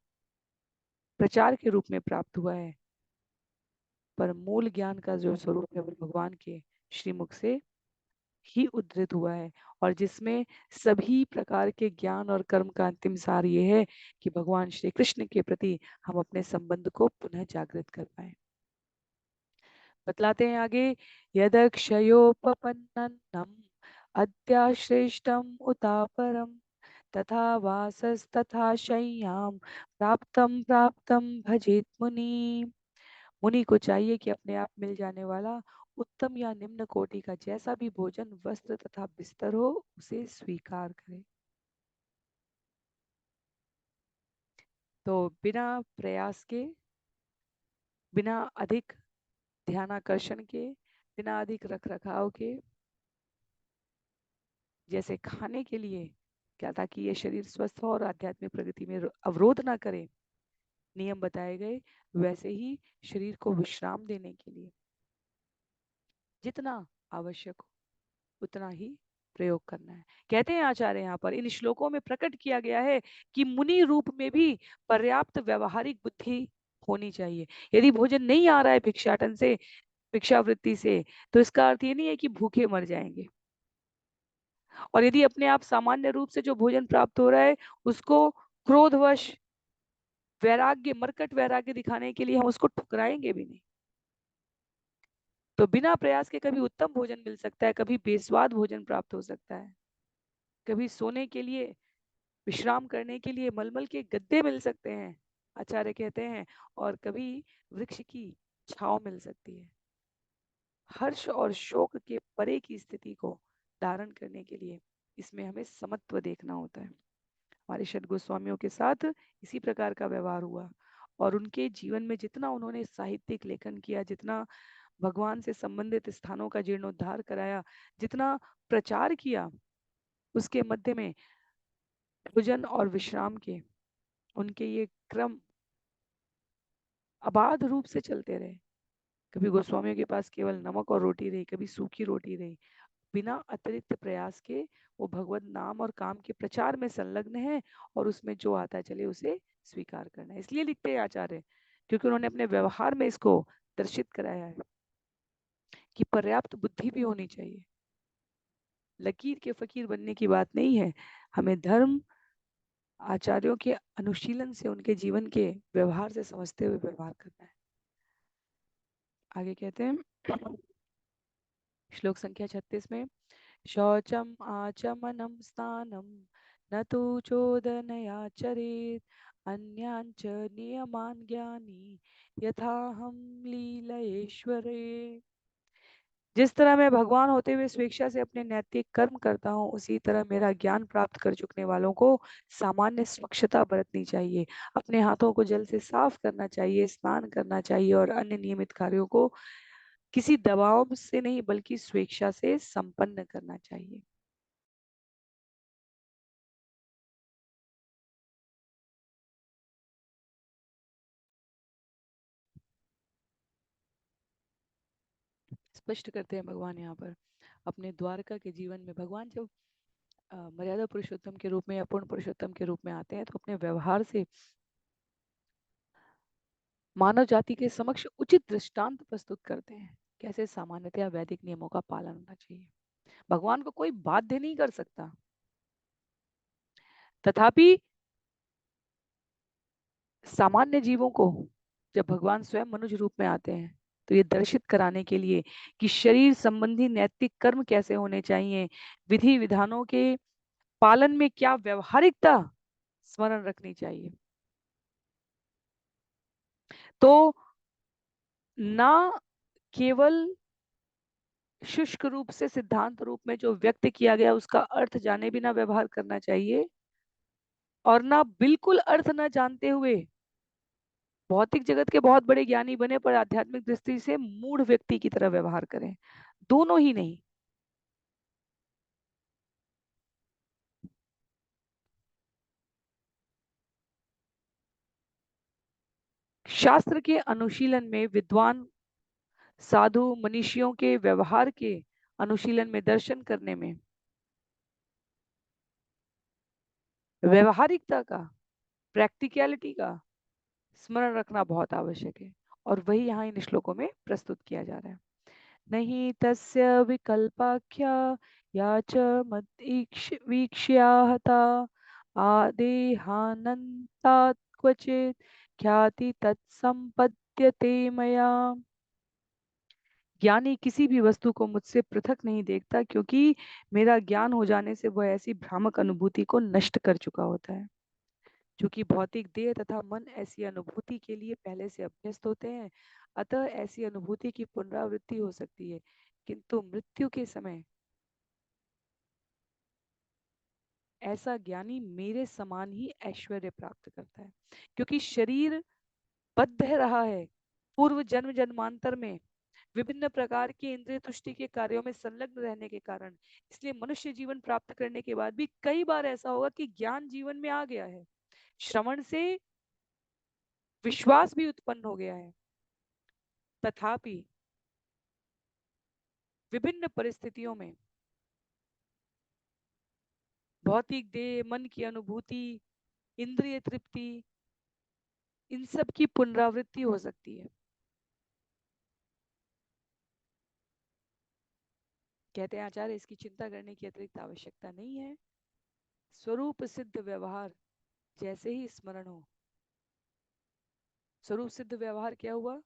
प्रचार के रूप में प्राप्त हुआ है, पर मूल ज्ञान का जो स्वरूप है वो भगवान के श्रीमुख से ही उद्धृत हुआ है, और जिसमें सभी प्रकार के ज्ञान और कर्म का अंतिम सार ये है कि भगवान श्री कृष्ण के प्रति हम अपने संबंध को पुनः जागृत कर पाए। बतलाते हैं आगे, यदक्षयोपपन्नम अद्याश्रेष्ठम् उतापरम् तथा वासस्तथा शय्यां प्राप्तं प्राप्तं भजेत मुनि। मुनि को चाहिए कि अपने आप मिल जाने वाला उत्तम या निम्न कोटि का जैसा भी भोजन वस्त्र तथा बिस्तर हो उसे स्वीकार करे। तो बिना प्रयास के, बिना अधिक ध्यानाकर्षण के, बिना अधिक रख रखाव के, जैसे खाने के लिए क्या, ताकि ये शरीर स्वस्थ हो और आध्यात्मिक प्रगति में अवरोध ना करे, नियम बताए गए, वैसे ही शरीर को विश्राम देने के लिए जितना आवश्यक हो उतना ही प्रयोग करना है। कहते हैं आचार्य, यहाँ पर इन श्लोकों में प्रकट किया गया है कि मुनि रूप में भी पर्याप्त व्यवहारिक बुद्धि होनी चाहिए। यदि भोजन नहीं आ रहा है भिक्षाटन से, भिक्षावृत्ति से, तो इसका अर्थ ये नहीं है कि भूखे मर जाएंगे। और यदि अपने आप सामान्य रूप से जो भोजन प्राप्त हो रहा है उसको क्रोधवश वैराग्य, मरकट वैराग्य दिखाने के लिए हम उसको ठुकराएंगे भी नहीं। तो बिना प्रयास के कभी उत्तम भोजन मिल सकता है, कभी बेस्वाद भोजन प्राप्त हो सकता है, कभी सोने के लिए, विश्राम करने के लिए मलमल के गद्दे मिल सकते हैं आचार्य कहते हैं, और कभी वृक्ष की छांव मिल सकती है। हर्ष और शोक के परे की स्थिति को धारण करने के लिए इसमें हमें समत्व देखना होता है। हमारे षट गोस्वामियों के साथ इसी प्रकार का व्यवहार हुआ, और उनके जीवन में जितना उन्होंने साहित्यिक लेखन किया, जितना भगवान से संबंधित स्थानों का जीर्णोद्धार कराया, जितना प्रचार किया, उसके मध्य में भोजन और विश्राम के उनके ये क्रम अबाध रूप से चलते रहे। कभी गोस्वामियों के पास केवल नमक और रोटी रही, कभी सूखी रोटी रही। बिना अतिरिक्त प्रयास के वो भगवत नाम और काम के प्रचार में संलग्न है, और उसमें जो आता चले उसे स्वीकार करना है। इसलिए लिखते हैं आचार्य, क्योंकि उन्होंने अपने व्यवहार में इसको दर्शित कराया है कि पर्याप्त बुद्धि भी होनी चाहिए। लकीर के फकीर बनने की बात नहीं है, हमें धर्म आचार्यों के अनुशीलन से, उनके जीवन के व्यवहार से समझते हुए व्यवहार करना है। आगे कहते हैं श्लोक संख्या 36 में, शौचम आचमनम स्नानम न तो चोदनयाचरेत् अन्यांच नियमान ज्ञानी यथा हम लीलयेश्वरे। जिस तरह मैं भगवान होते हुए स्वेच्छा से अपने नैतिक कर्म करता हूँ, उसी तरह मेरा ज्ञान प्राप्त कर चुकने वालों को सामान्य स्वच्छता बरतनी चाहिए, अपने हाथों को जल से साफ करना चाहिए, स्नान करना चाहिए, और अन्य नियमित कार्यों को किसी दबाव से नहीं बल्कि स्वेच्छा से संपन्न करना चाहिए। स्पष्ट करते हैं भगवान यहाँ पर अपने द्वारका के जीवन में। भगवान जब मर्यादा पुरुषोत्तम के रूप में या पूर्ण पुरुषोत्तम के रूप में आते हैं, तो अपने व्यवहार से मानव जाति के समक्ष उचित दृष्टांत प्रस्तुत करते हैं, कैसे सामान्यतया वैदिक नियमों का पालन होना चाहिए। भगवान को कोई बाध्य नहीं कर सकता, तथापि सामान्य जीवों को जब भगवान स्वयं मनुष्य रूप में आते हैं, तो ये दर्शित कराने के लिए कि शरीर संबंधी नैतिक कर्म कैसे होने चाहिए, विधि विधानों के पालन में क्या व्यवहारिकता स्मरण रखनी चाहिए। तो ना केवल शुष्क रूप से सिद्धांत रूप में जो व्यक्त किया गया उसका अर्थ जाने बिना व्यवहार करना चाहिए, और ना बिल्कुल अर्थ न जानते हुए भौतिक जगत के बहुत बड़े ज्ञानी बने पर आध्यात्मिक दृष्टि से मूढ़ व्यक्ति की तरह व्यवहार करें। दोनों ही नहीं। शास्त्र के अनुशीलन में, विद्वान साधु मनीषियों के व्यवहार के अनुशीलन में, दर्शन करने में व्यवहारिकता का, प्रैक्टिकलिटी का स्मरण रखना बहुत आवश्यक है, और वही यहाँ इन श्लोकों में प्रस्तुत किया जा रहा है। नहीं तस्य विकल्पाख्या या च वीक्ष्या हता आदेहानन्तात् क्वचित् ख्याति तत्सम्पद्यते मया। ज्ञानी किसी भी वस्तु को मुझसे पृथक नहीं देखता, क्योंकि मेरा ज्ञान हो जाने से वह ऐसी भ्रामक अनुभूति को नष्ट कर चुका होता है। क्योंकि भौतिक देह तथा मन ऐसी अनुभूति के लिए पहले से अभ्यस्त होते हैं, अतः ऐसी अनुभूति की पुनरावृत्ति हो सकती है। किंतु मृत्यु के समय ऐसा ज्ञानी मेरे समान ही ऐश्वर्य प्राप्त करता है, क्योंकि शरीर बद्ध रहा है पूर्व जन्म जन्मांतर में विभिन्न प्रकार के इंद्रिय तुष्टि के कार्यों में संलग्न रहने के कारण। इसलिए मनुष्य जीवन प्राप्त करने के बाद भी कई बार ऐसा होगा कि ज्ञान जीवन में आ गया है, श्रवण से विश्वास भी उत्पन्न हो गया है, तथापि विभिन्न परिस्थितियों में भौतिक देह, मन की अनुभूति, इंद्रिय तृप्ति, इन सब की पुनरावृत्ति हो सकती है। कहते हैं आचार्य, इसकी चिंता करने की अतिरिक्त आवश्यकता नहीं है। स्वरूप सिद्ध व्यवहार जैसे ही स्मरण हो। स्वरूप सिद्ध व्यवहार क्या हुआ?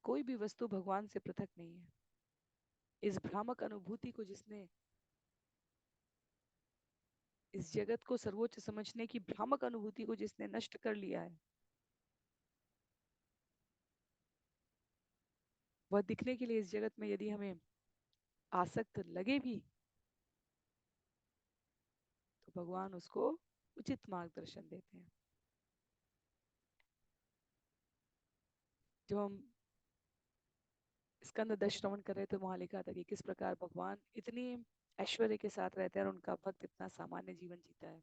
कोई भी वस्तु भगवान से पृथक नहीं है। इस भ्रामक अनुभूति को जिसने, इस जगत को सर्वोच्च समझने की भ्रामक अनुभूति को जिसने नष्ट कर लिया है, वह दिखने के लिए इस जगत में यदि हमें आसक्त लगे भी, तो भगवान उसको उचित मार्गदर्शन देते हैं। जो हम स्कंद 10 श्रवण कर रहे थे, वहां लिखा था कि किस प्रकार भगवान इतनी ऐश्वर्य के साथ रहते हैं और उनका भक्त इतना सामान्य जीवन जीता है।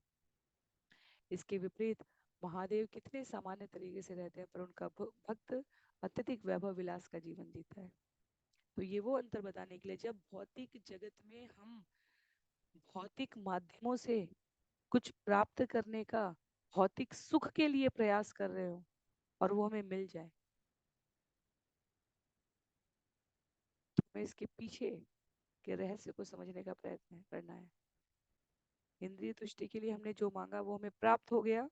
इसके विपरीत महादेव कितने सामान्य तरीके से रहते हैं, पर उनका भक्त अत्यधिक वैभव विलास का जीवन जीता है। तो ये वो अंतर बताने के लिए, जब भौतिक जगत में हम भौतिक माध्यमों से कुछ प्राप्त करने का, भौतिक सुख के लिए प्रयास कर रहे हो और वो हमें मिल जाए, तो हमें इसके पीछे के रहस्य को समझने का प्रयत्न करना है। इंद्रिय तुष्टि के लिए हमने जो मांगा वो हमें प्राप्त हो गया,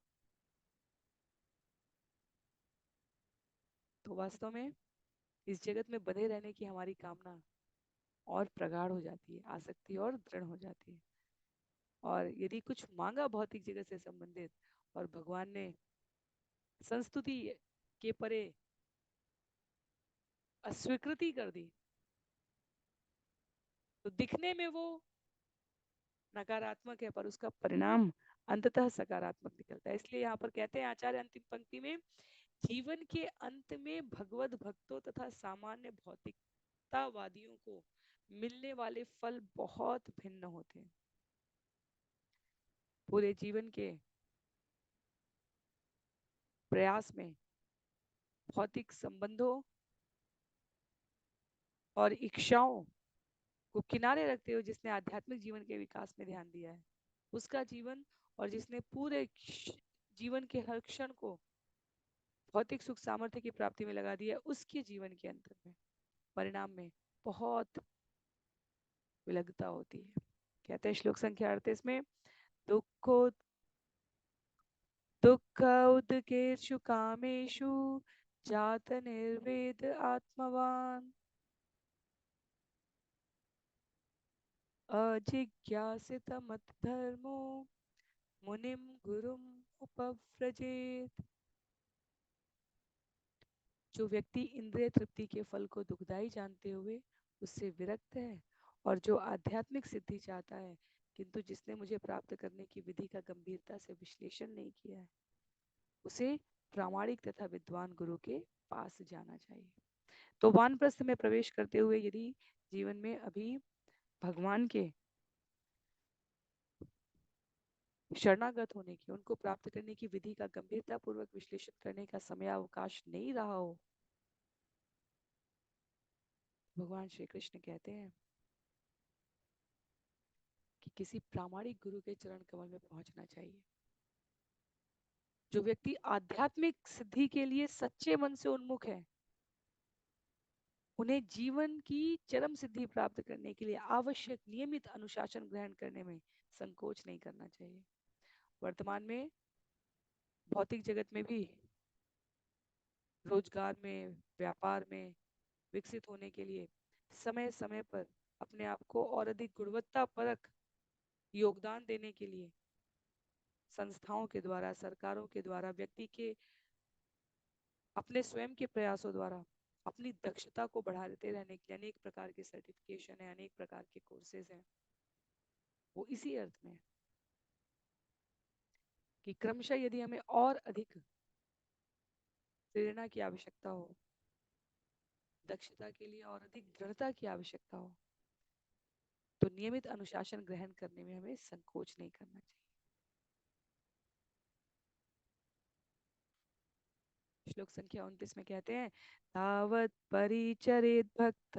तो वास्तव में इस जगत में बने रहने की हमारी कामना और प्रगाढ़ हो जाती है, आसक्ति और दृढ़ हो जाती है। और यदि कुछ मांगा भौतिक जगत से संबंधित और भगवान ने संस्तुति के परे अस्वीकृति कर दी, तो दिखने में वो नकारात्मक है, पर उसका परिणाम अंततः सकारात्मक निकलता है। इसलिए यहाँ पर कहते हैं आचार्य अंतिम पंक्ति में, जीवन के अंत में भगवत भक्तों तथा सामान्य भौतिकतावादियों को मिलने वाले फल बहुत भिन्न होते हैं। पूरे जीवन के प्रयास में भौतिक संबंधों और इच्छाओं को किनारे रखते हुए जिसने आध्यात्मिक जीवन के विकास में ध्यान दिया है, उसका जीवन, और जिसने पूरे जीवन के हर क्षण को भौतिक सुख सामर्थ्य की प्राप्ति में लगा दिया, उसके जीवन के अंतर में, परिणाम में बहुत विलग्नता होती है। कहते हैं श्लोक संख्या 38 में, दुखो दुख उदकेषु कामेषु जात निर्वेद आत्मवान अजिज्ञासित मत धर्मो मुनिम गुरुम उपव्रजेत। जो व्यक्ति इंद्रिय तृप्ति के फल को दुखदाई जानते हुए उससे विरक्त है, और जो आध्यात्मिक सिद्धि चाहता है, किंतु जिसने मुझे प्राप्त करने की विधि का गंभीरता से विश्लेषण नहीं किया है, उसे प्रामाणिक तथा विद्वान गुरु के पास जाना चाहिए। तो वानप्रस्थ में प्रवेश करते हुए यदि जीवन में अभी भगवान के शरणागत होने की, उनको प्राप्त करने की विधि का गंभीरता पूर्वक विश्लेषण करने का समय अवकाश नहीं रहा हो, भगवान श्री कृष्ण कहते हैं कि किसी प्रामाणिक गुरु के चरण कमल में पहुंचना चाहिए। जो व्यक्ति आध्यात्मिक सिद्धि के लिए सच्चे मन से उन्मुख है, उन्हें जीवन की चरम सिद्धि प्राप्त करने के लिए आवश्यक नियमित अनुशासन ग्रहण करने में संकोच नहीं करना चाहिए। वर्तमान में भौतिक जगत में भी रोजगार में, व्यापार में विकसित होने के लिए समय समय पर अपने आप को और अधिक गुणवत्ता परक योगदान देने के लिए संस्थाओं के द्वारा, सरकारों के द्वारा, व्यक्ति के अपने स्वयं के प्रयासों द्वारा अपनी दक्षता को बढ़ाते रहने के लिए अनेक प्रकार के सर्टिफिकेशन है, अनेक प्रकार के कोर्सेज हैं। वो इसी अर्थ में कि क्रमशः यदि हमें और अधिक प्रेरणा की आवश्यकता हो, दक्षता के लिए और अधिक दृढ़ता की आवश्यकता हो, तो नियमित अनुशासन ग्रहण करने में हमें संकोच नहीं करना चाहिए। श्लोक संख्या 29 में कहते हैं, तावत परिचरेत भक्त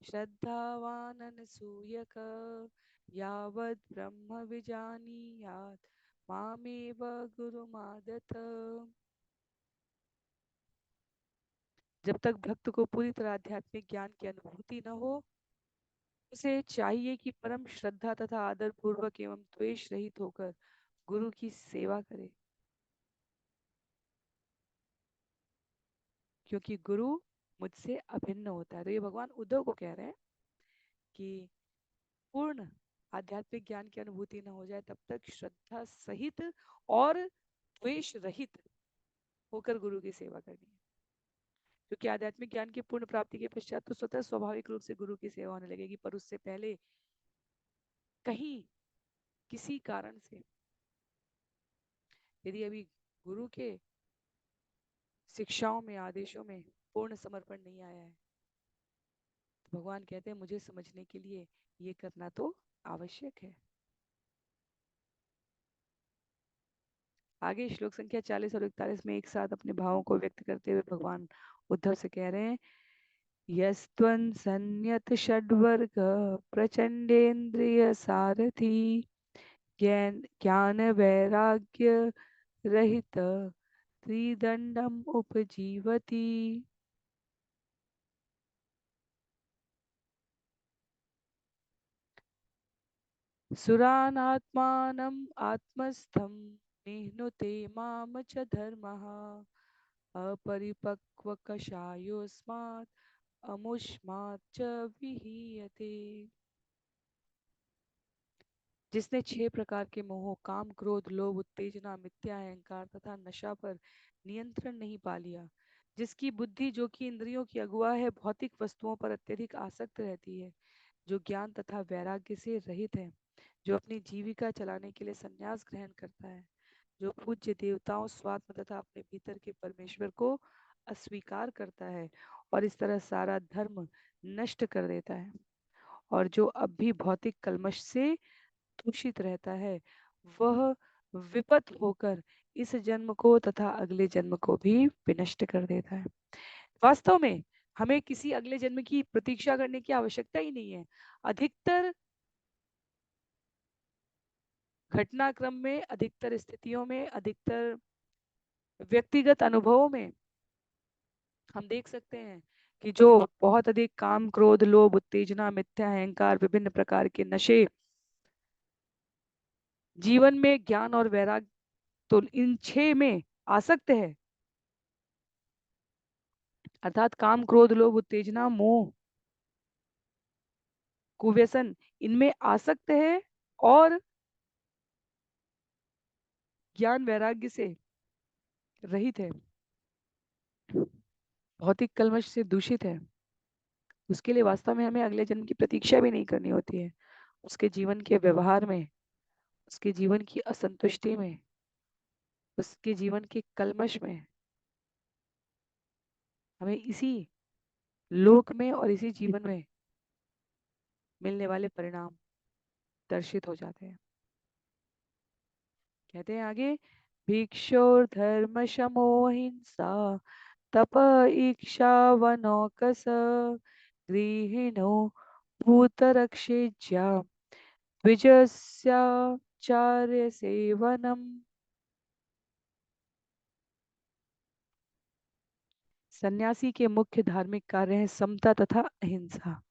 श्रद्धावान अनसूयक यावत ब्रह्म विजानीयात मामेव गुरुमादत। जब तक भक्त को पूरी तरह आध्यात्मिक ज्ञान की अनुभूति न हो, उसे चाहिए कि परम श्रद्धा तथा आदर पूर्वक एवं द्वेष रहित होकर गुरु की सेवा करे, क्योंकि गुरु मुझसे अभिन्न होता है। तो ये भगवान उद्धव को कह रहे हैं कि पूर्ण आध्यात्मिक ज्ञान की अनुभूति न हो जाए तब तक श्रद्धा सहित और द्वेष रहित होकर गुरु की सेवा करनी है। क्योंकि आध्यात्मिक ज्ञान की पूर्ण प्राप्ति के पश्चात तो स्वतः स्वाभाविक रूप से गुरु की सेवा होने लगेगी, पर उससे पहले कहीं किसी कारण से यदि अभी गुरु के शिक्षाओं में, आदेशों में पूर्ण समर्पण नहीं आया है, तो भगवान कहते हैं मुझे समझने के लिए ये करना तो आवश्यक है। आगे श्लोक संख्या 40 और 41 में एक साथ अपने भावों को व्यक्त करते हुए भगवान उद्धव से कह रहे हैं, यस्त्वं संयत षड्वर्ग प्रचंडेन्द्रिय सारथी ज्ञान वैराग्य रहित त्रिदंडम उपजीवती। सुरानात्मानम् आत्मस्थं निह्नुते माम च धर्मः अपरिपक्वकषायोऽस्मात् अमुष्मात् च विहीयते। जिसने 6 प्रकार के मोह, काम, क्रोध, लोभ, उत्तेजना, मिथ्या अहंकार तथा नशा पर नियंत्रण नहीं पा लिया, जिसकी बुद्धि जो कि इंद्रियों की अगुआ है, भौतिक वस्तुओं पर अत्यधिक आसक्त रहती है, जो ज्ञान तथा वैराग्य से रहित है, जो अपनी जीविका चलाने के लिए संन्यास ग्रहण करता है, जो पूज्य देवताओं, स्वात्म तथा अपने भीतर के परमेश्वर को अस्वीकार करता है और इस तरह सारा धर्म नष्ट कर देता है, और जो अब भी भौतिक कलमश से दूषित रहता है, वह विपत होकर इस जन्म को तथा अगले जन्म को भी विनष्ट कर देता है। वास्तव में हमें किसी अगले जन्म की प्रतीक्षा करने की आवश्यकता ही नहीं है। अधिकतर घटनाक्रम में, अधिकतर स्थितियों में, अधिकतर व्यक्तिगत अनुभवों में हम देख सकते हैं कि जो बहुत अधिक काम, क्रोध, लोभ, उत्तेजना, मिथ्या अहंकार, विभिन्न प्रकार के नशे जीवन में ज्ञान और वैराग्य, तो इन 6 में आसक्त है, अर्थात काम, क्रोध, लोभ, उत्तेजना, मोह, कुव्यसन, इनमें आसक्त है और ज्ञान वैराग्य से रहित है, भौतिक कलमश से दूषित है, उसके लिए वास्तव में हमें अगले जन्म की प्रतीक्षा भी नहीं करनी होती है। उसके जीवन के व्यवहार में, उसके जीवन की असंतुष्टि में, उसके जीवन के कलमश में हमें इसी लोक में और इसी जीवन में मिलने वाले परिणाम दर्शित हो जाते हैं। कहते हैं आगे, भिक्षोर धर्म शमो हिंसा तप इक्षा वनौकस गृहिणो भूतरक्षेज्या द्विजस्याचार्य सेवनम। सन्यासी के मुख्य धार्मिक कार्य हैं समता तथा अहिंसा,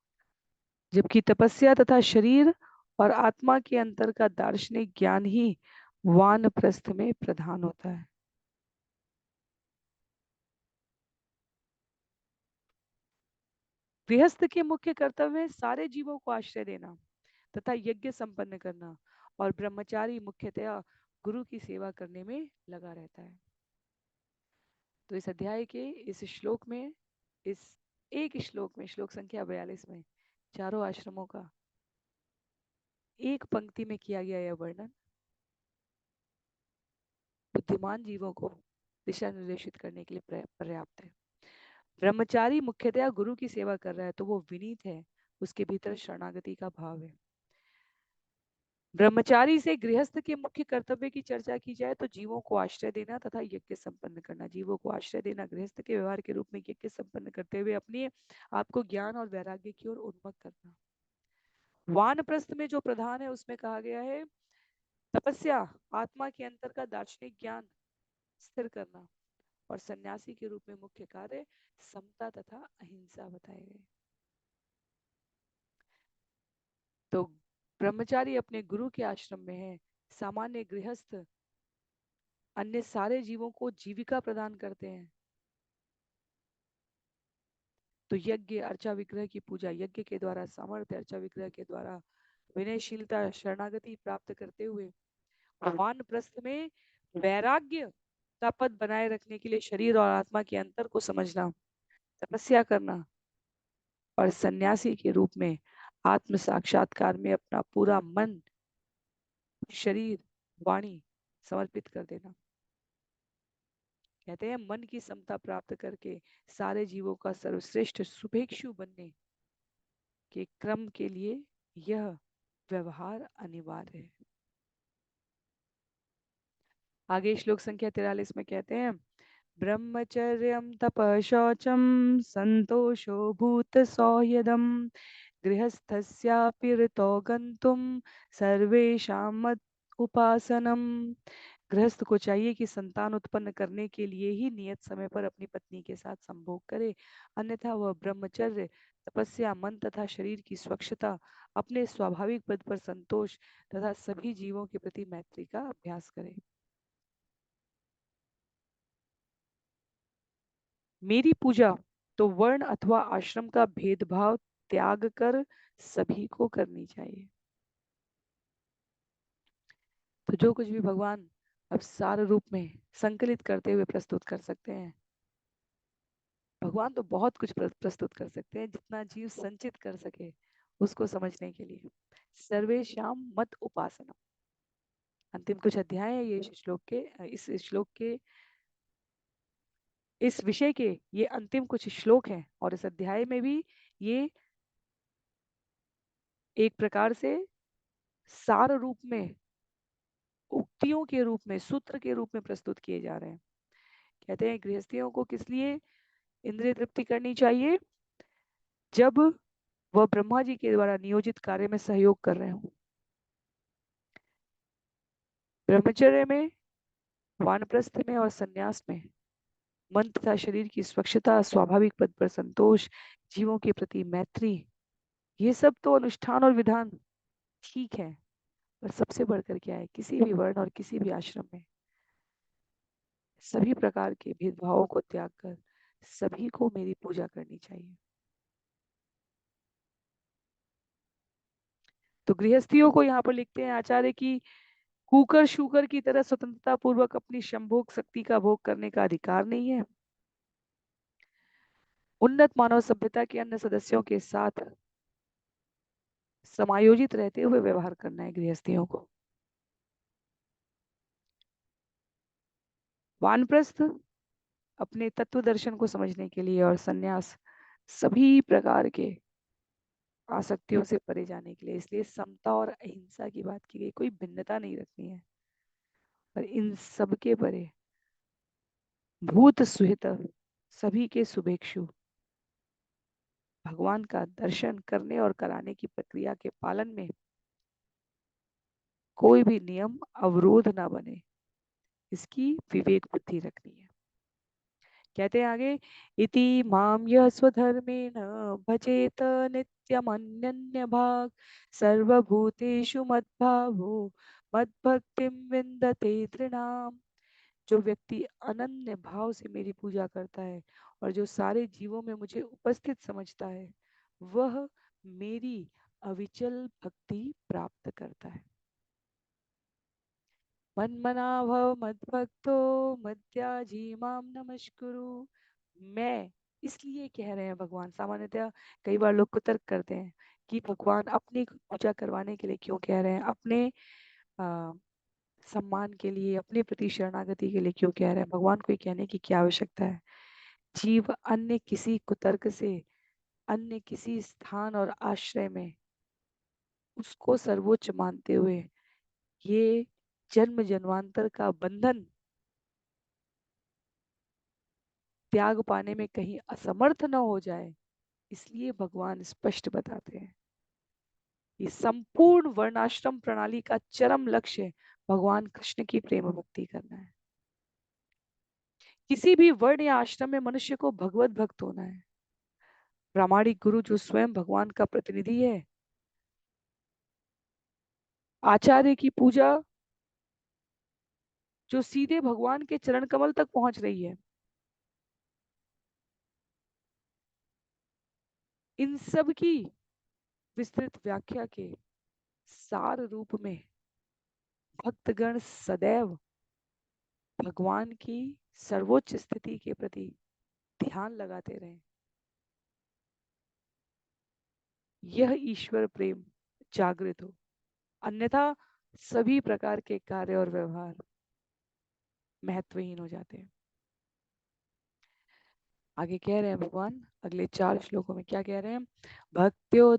जबकि तपस्या तथा शरीर और आत्मा के अंतर का दार्शनिक ज्ञान ही वानप्रस्थ में प्रधान होता है। गृहस्थ के मुख्य कर्तव्य है सारे जीवों को आश्रय देना तथा यज्ञ संपन्न करना, और ब्रह्मचारी मुख्यतया गुरु की सेवा करने में लगा रहता है। तो इस अध्याय के इस श्लोक में, इस एक श्लोक में, श्लोक संख्या 42 में, चारों आश्रमों का एक पंक्ति में किया गया यह वर्णन बुद्धिमान जीवों को दिशा निर्देशित करने के लिए पर्याप्त है। ब्रह्मचारी मुख्यतया गुरु की सेवा कर रहा है तो वो विनीत है, उसके भीतर शरणागति का भाव है। ब्रह्मचारी से गृहस्थ के मुख्य कर्तव्य की चर्चा की जाए तो जीवों को आश्रय देना तथा यज्ञ संपन्न करना। जीवों को आश्रय देना, गृहस्थ के व्यवहार के रूप में यज्ञ संपन्न करते हुए अपने आपको ज्ञान और वैराग्य की ओर उन्मुख करना। वानप्रस्थ में जो प्रधान है उसमें कहा गया है तपस्या, आत्मा के अंतर का दार्शनिक ज्ञान स्थिर करना, और सन्यासी के रूप में मुख्य कार्य समता तथा अहिंसा बताए गए। तो ब्रह्मचारी अपने गुरु के आश्रम में है, सामान्य गृहस्थ अन्य सारे जीवों को जीविका प्रदान करते हैं। तो यज्ञ, अर्चा विग्रह की पूजा, यज्ञ के द्वारा सामर्थ्य, अर्चा विग्रह के द्वारा विनयशीलता, शरणागति प्राप्त करते हुए वानप्रस्थ में वैराग्य का पद बनाए रखने के लिए शरीर और आत्मा के अंतर को समझना, तपस्या करना, और सन्यासी के रूप में आत्म साक्षात्कार में अपना पूरा मन, शरीर, वाणी समर्पित कर देना। कहते हैं मन की समता प्राप्त करके सारे जीवों का सर्वश्रेष्ठ शुभेक्षु बनने के क्रम के लिए यह व्यवहार अनिवार्य है। आगे श्लोक संख्या 43 में कहते हैं ब्रह्मचर्यं तपः शौचं संतोषो भूत सौह्यदम् गृहस्थस्यापि ऋतो गन्तुं सर्वेषां मत उपासनम। गृहस्थ को चाहिए कि संतान उत्पन्न करने के लिए ही नियत समय पर अपनी पत्नी के साथ संभोग करे, अन्यथा वह ब्रह्मचर्य, तपस्या, मन तथा शरीर की स्वच्छता, अपने स्वाभाविक पद पर संतोष तथा सभी जीवों के प्रति मैत्री का अभ्यास करे। मेरी पूजा तो वर्ण अथवा आश्रम का भेदभाव त्याग कर सभी को करनी चाहिए। तो जो कुछ भी भगवान अब सार रूप में संकलित करते हुए प्रस्तुत कर सकते हैं, भगवान तो बहुत कुछ प्रस्तुत कर सकते हैं जितना जीव संचित कर सके उसको समझने के लिए। सर्वेशाम मत उपासना अंतिम कुछ अध्याय है ये श्लोक के, इस श्लोक के, इस विषय के ये अंतिम कुछ श्लोक हैं, और इस अध्याय में भी ये एक प्रकार से सार रूप में, उक्तियों के रूप में, सूत्र के रूप में प्रस्तुत किए जा रहे हैं। कहते हैं गृहस्थियों को किस लिए इंद्रिय तृप्ति करनी चाहिए? जब वह ब्रह्मा जी के द्वारा नियोजित कार्य में सहयोग कर रहे हो। ब्रह्मचर्य में, वानप्रस्थ में और संन्यास में मन तथा शरीर की स्वच्छता, स्वाभाविक पद पर संतोष, जीवों के प्रति मैत्री, ये सब तो अनुष्ठान और विधान ठीक है, पर सबसे बढ़कर क्या है, किसी भी वर्ण और किसी भी आश्रम में सभी प्रकार के भेदभावों को त्याग कर सभी को मेरी पूजा करनी चाहिए। तो गृहस्थियों को यहाँ पर लिखते हैं आचार्य की कुकर शुकर की तरह स्वतंत्रता पूर्वक अपनी संभोग शक्ति का भोग करने का अधिकार नहीं है। उन्नत मानव सभ्यता के अन्य सदस्यों के साथ समायोजित रहते हुए व्यवहार करना है गृहस्थियों को। वानप्रस्थ अपने तत्व दर्शन को समझने के लिए, और सन्यास सभी प्रकार के आसक्तियों से परे जाने के लिए। इसलिए समता और अहिंसा की बात की गई, कोई भिन्नता नहीं रखनी है, पर इन सबके परे भूत सुहित, सभी के शुभेक्षु, भगवान का दर्शन करने और कराने की प्रक्रिया के पालन में कोई भी नियम अवरोध ना बने, इसकी विवेक बुद्धि रखनी है। कहते हैं आगे इति माम यह स्वधर्मेण भजेत नित्यम अन्यन्य भाग सर्वभूतेषु मद्भावो मद्भक्तिम विन्दते तृणाम। जो व्यक्ति अनन्य भाव से मेरी पूजा करता है और जो सारे जीवों में मुझे उपस्थित समझता है वह मेरी अविचल भक्ति प्राप्त करता है। मन्मना भव मद्भक्तो मद्याजी माम नमस्कुरु। मैं इसलिए कह रहे हैं भगवान, सामान्यतः कई बार लोग कुतर्क करते हैं कि भगवान अपनी पूजा करवाने के लिए क्यों कह रहे हैं, अपने आ, सम्मान के लिए, अपने प्रति शरणागति के लिए क्यों कह रहे हैं। भगवान को ये कहने की क्या आवश्यकता है। जीव अन्य किसी कुतर्क से, अन्य किसी स्थान और आश्रय में उसको सर्वोच्च मानते हुए ये जन्म जन्मांतर का बंधन त्याग पाने में कहीं असमर्थ न हो जाए, इसलिए भगवान स्पष्ट बताते हैं। ये संपूर्ण वर्णाश्रम प्रणाली का चरम लक्ष्य भगवान कृष्ण की प्रेम भक्ति करना है। किसी भी वर्ण या आश्रम में मनुष्य को भगवत भक्त होना है। प्रामाणिक गुरु जो स्वयं भगवान का प्रतिनिधि है, आचार्य की पूजा जो सीधे भगवान के चरण कमल तक पहुंच रही है, इन सब की विस्तृत व्याख्या के सार रूप में भक्तगण सदैव भगवान की सर्वोच्च स्थिति के प्रति ध्यान लगाते रहे। यह ईश्वर प्रेम जागृत हो, अन्यथा सभी प्रकार के कार्य और व्यवहार महत्वहीन हो जाते हैं। आगे कह रहे हैं भगवान अगले 4 श्लोकों में, क्या कह रहे हैं। भक्त्यो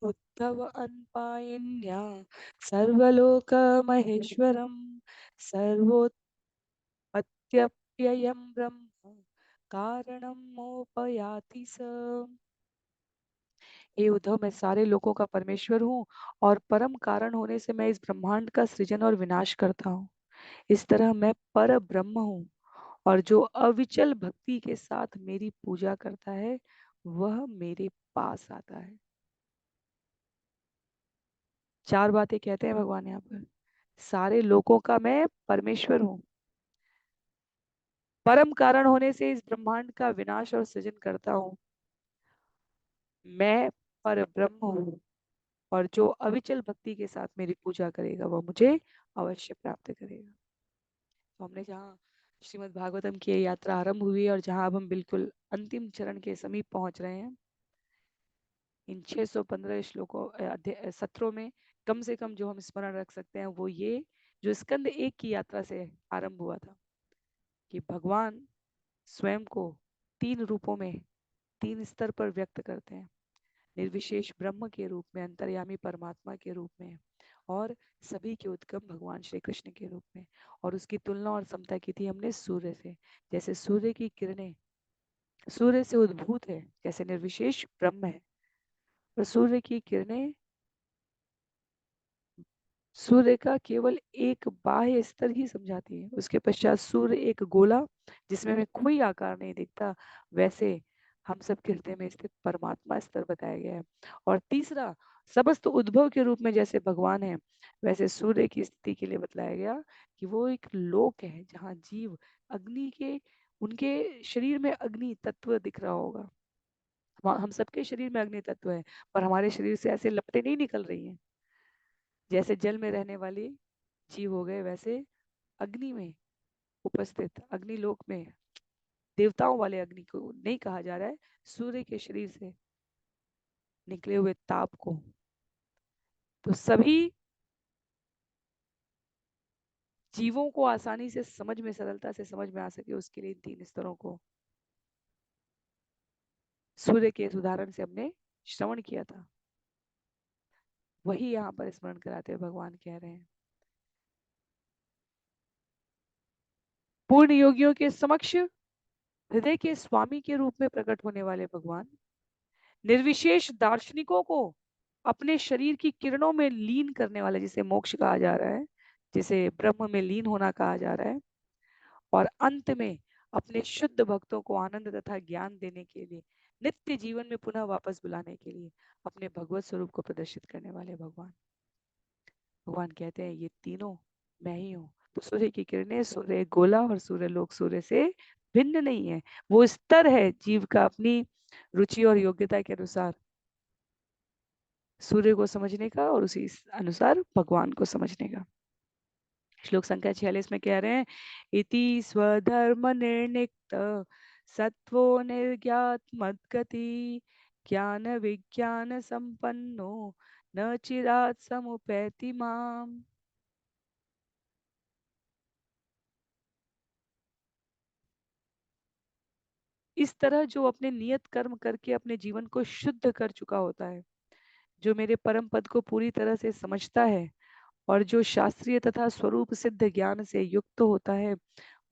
उद्धव अनपायन्या सर्वलोक महेश्वरम सर्वोत्पत्त्यप्ययम् ब्रह्म कारणम मोपयाति स। हे उद्धव, मैं सारे लोकों का परमेश्वर हूँ और परम कारण होने से मैं इस ब्रह्मांड का सृजन और विनाश करता हूँ। इस तरह मैं पर ब्रह्म हूँ और जो अविचल भक्ति के साथ मेरी पूजा करता है वह मेरे पास आता है। 4 बातें कहते हैं भगवान यहाँ पर। सारे लोकों का मैं परमेश्वर हूँ, परम कारण होने से इस ब्रह्मांड का विनाश और सृजन करता हूँ, मैं पर ब्रह्म हूँ और जो अविचल भक्ति के साथ मेरी पूजा करेगा वह मुझे अवश्य प्राप्त करेगा। तो हमने जहाँ श्रीमद् भागवतम की यात्रा आरंभ हुई और जहाँ अब हम बिल्कुल अंतिम चरण के समीप पहुंच रहे हैं, इन 615 श्लोकों सत्रों में कम से कम जो हम स्मरण रख सकते हैं वो ये, जो स्कंद एक की यात्रा से आरंभ हुआ था कि भगवान स्वयं को 3 रूपों में, 3 स्तर पर व्यक्त करते हैं। निर्विशेष ब्रह्म के रूप में, अंतर्यामी परमात्मा के रूप में और सभी के उद्गम भगवान श्री कृष्ण के रूप में। और उसकी तुलना और समता की थी हमने सूर्य से। जैसे सूर्य की किरणें सूर्य से उद्भूत है, जैसे निर्विशेष ब्रह्म है, और सूर्य की किरणें सूर्य का केवल एक बाह्य स्तर ही समझाती है। उसके पश्चात सूर्य एक गोला जिसमें हमें कोई आकार नहीं दिखता, वैसे हम सब के हृदय में स्थित परमात्मा स्तर बताया गया है। और तीसरा, समस्त उद्भव के रूप में जैसे भगवान है, वैसे सूर्य की स्थिति के लिए बतलाया गया कि वो एक लोक है जहाँ जीव अग्नि के, उनके शरीर में अग्नि तत्व दिख रहा होगा। हम सबके शरीर में अग्नि तत्व है, पर हमारे शरीर से ऐसे लपटें नहीं निकल रही हैं। जैसे जल में रहने वाले जीव हो गए, वैसे अग्नि में उपस्थित, अग्निलोक में देवताओं वाले अग्नि को नहीं कहा जा रहा है, सूर्य के शरीर से निकले हुए ताप को। तो सभी जीवों को आसानी से समझ में, सरलता से समझ में आ सके, उसके लिए इन 3 स्तरों को सूर्य के इस उदाहरण से हमने श्रवण किया था। वही यहाँ पर स्मरण कराते हुए भगवान कह रहे हैं, पूर्ण योगियों के समक्ष हृदय के स्वामी के रूप में प्रकट होने वाले भगवान निर्विशेष दार्शनिकों को अपने शरीर की किरणों में लीन करने वाले, जिसे मोक्ष कहा जा रहा है, जिसे ब्रह्म में लीन होना कहा जा रहा है, और अंत में अपने शुद्ध भक्तों को आनंद तथा ज्ञान देने के लिए, नित्य जीवन में पुनः वापस बुलाने के लिए अपने भगवत स्वरूप को प्रदर्शित करने वाले भगवान। भगवान कहते हैं ये तीनों मैं ही हूँ। तो सूर्य की किरणें, सूर्य गोला और सूर्य लोक सूर्य से भिन्न नहीं है। वो स्तर है जीव का अपनी रुचि और योग्यता के अनुसार सूर्य को समझने का और उसी अनुसार भगवान को समझने का। श्लोक संख्या 46 में कह रहे हैं, इति स्वधर्म निर्णिक्त सत्वो निर्ज्ञात मद्गति ज्ञान विज्ञान संपन्नो न चिरात् समुपैति माम। इस तरह जो अपने नियत कर्म करके अपने जीवन को शुद्ध कर चुका होता है, जो मेरे परम पद को पूरी तरह से समझता है और जो शास्त्रीय तथा स्वरूप सिद्ध ज्ञान से युक्त होता है,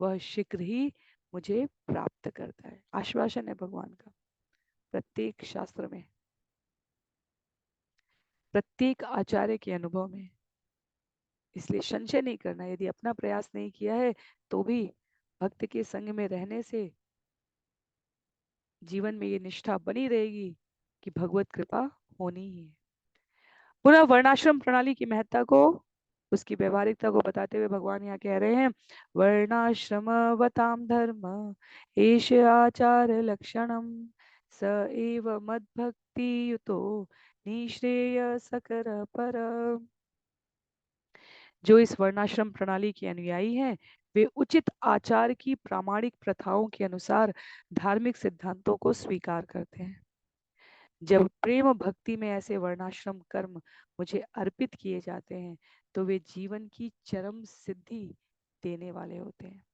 वह शीघ्र ही मुझे प्राप्त करता है। आश्वासन है भगवान का प्रत्येक शास्त्र में, प्रत्येक आचार्य के अनुभव में। इसलिए संशय नहीं करना, यदि अपना प्रयास नहीं किया है तो भी भक्त के संग में रहने से जीवन में ये निष्ठा बनी रहेगी कि भगवत कृपा होनी ही है। पुनः वर्णाश्रम प्रणाली की महत्ता को, उसकी व्यवहारिकता को बताते हुए भगवान यहाँ कह रहे हैं, वर्णाश्रम वताम धर्म एष आचार लक्षणम स एव मद्भक्ति युतो निश्रेय सकर पर। जो इस वर्णाश्रम प्रणाली के अनुयायी हैं, वे उचित आचार की प्रामाणिक प्रथाओं के अनुसार धार्मिक सिद्धांतों को स्वीकार करते हैं। जब प्रेम भक्ति में ऐसे वर्णाश्रम कर्म मुझे अर्पित किए जाते हैं, तो वे जीवन की चरम सिद्धि देने वाले होते हैं।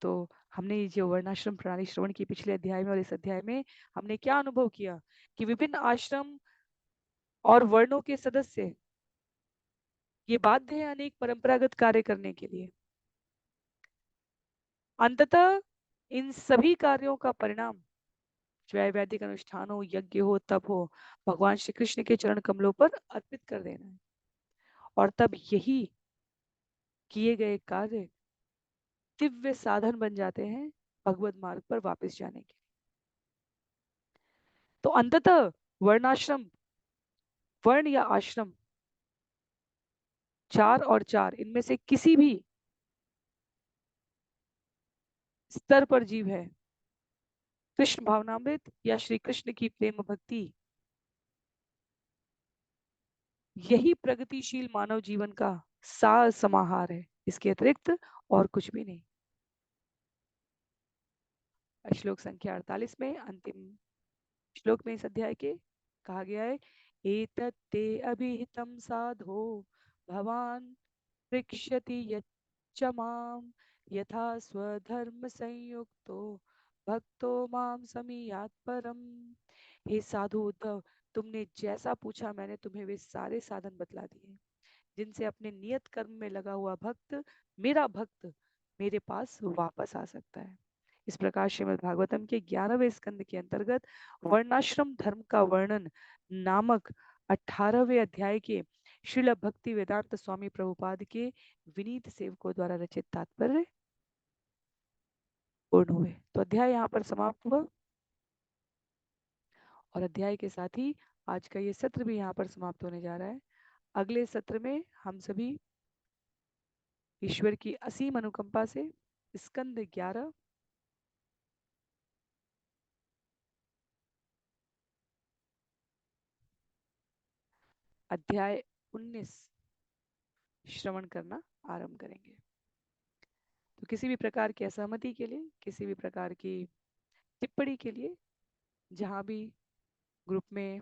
तो हमने ये जो वर्णाश्रम प्रणाली श्रवण की पिछले अध्याय में और इस अध्याय में हमने क्या अनुभव किया कि विभिन्न आश्रम और वर्णों के सदस्य ये बाध्य है अनेक परंपरागत कार्य करने के लिए। अंततः इन सभी कार्यों का परिणाम, चाहे वैदिक अनुष्ठान हो, यज्ञ हो, तप हो, भगवान श्री कृष्ण के चरण कमलों पर अर्पित कर देना है। और तब यही किए गए कार्य दिव्य साधन बन जाते हैं भगवत मार्ग पर वापस जाने के। तो अंततः वर्णाश्रम, वर्ण या आश्रम, चार और चार, इनमें से किसी भी स्तर पर जीव है, कृष्ण भावनामृत या श्री कृष्ण की प्रेम भक्ति, यही प्रगतिशील मानव जीवन का सार समाहार है, इसके अतिरिक्त और कुछ भी नहीं। श्लोक संख्या 48 में, अंतिम श्लोक में इस अध्याय के कहा गया है, एतत्ते अभिहितं साधो भवान पृक्ष्यति यच्च माम यथा स्वधर्म संयुक्तो भक्तो माम समीयात् परम। हे साधु उद्धव, तुमने जैसा पूछा मैंने तुम्हें वे सारे साधन बतला दिए जिनसे अपने नियत कर्म में लगा हुआ भक्त, मेरा भक्त, मेरे पास वापस आ सकता है। इस प्रकार श्रीमद् भागवतम के 11वें स्कंद के अंतर्गत वर्णाश्रम धर्म का वर्णन नामक 18वें अध्याय के श्रील भक्ति वेदांत स्वामी प्रभुपाद के विनीत सेवकों द्वारा रचित तात्पर्य पूर्ण हुए। तो अध्याय यहाँ पर समाप्त हुआ और अध्याय के साथ ही आज का ये सत्र भी यहाँ पर समाप्त होने जा रहा है। अगले सत्र में हम सभी ईश्वर की असीम अनुकंपा से स्कंद 11 अध्याय 19 श्रवण करना आरंभ करेंगे। तो किसी भी प्रकार की असहमति के लिए, किसी भी प्रकार की टिप्पणी के लिए, जहां भी ग्रुप में,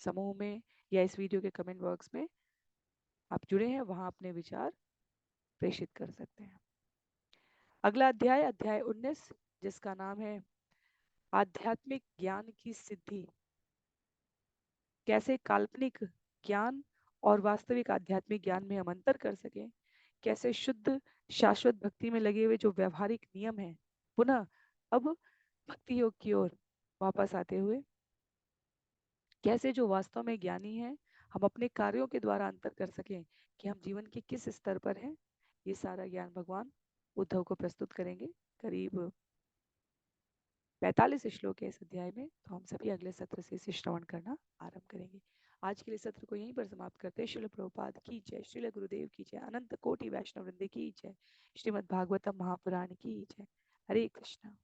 समूह में या इस वीडियो के कमेंट बॉक्स में आप जुड़े हैं, वहां अपने विचार प्रेषित कर सकते हैं। अगला अध्याय, अध्याय 19, जिसका नाम है आध्यात्मिक ज्ञान की सिद्धि। कैसे काल्पनिक ज्ञान और वास्तविक आध्यात्मिक ज्ञान में हम अंतर कर सकें, कैसे शुद्ध शाश्वत भक्ति में लगे हुए जो व्यवहारिक नियम हैं, पुनः अब भक्ति योग की ओर वापस आते हुए कैसे जो वास्तव में ज्ञानी है, हम अपने कार्यों के द्वारा अंतर कर सकें कि हम जीवन के किस स्तर पर हैं। ये सारा ज्ञान भगवान उद्धव को प्रस्तुत करेंगे करीब 45 श्लोक है इस अध्याय में। तो हम सभी अगले सत्र से इसे श्रवण करना आरंभ करेंगे। आज के लिए सत्र को यहीं पर समाप्त करते हैं। श्रील प्रभुपाद की जय, श्रील गुरुदेव की जय, अनंत कोटि वैष्णव वृंद की जय, श्रीमद् भागवतम महापुराण की जय। हरे कृष्णा।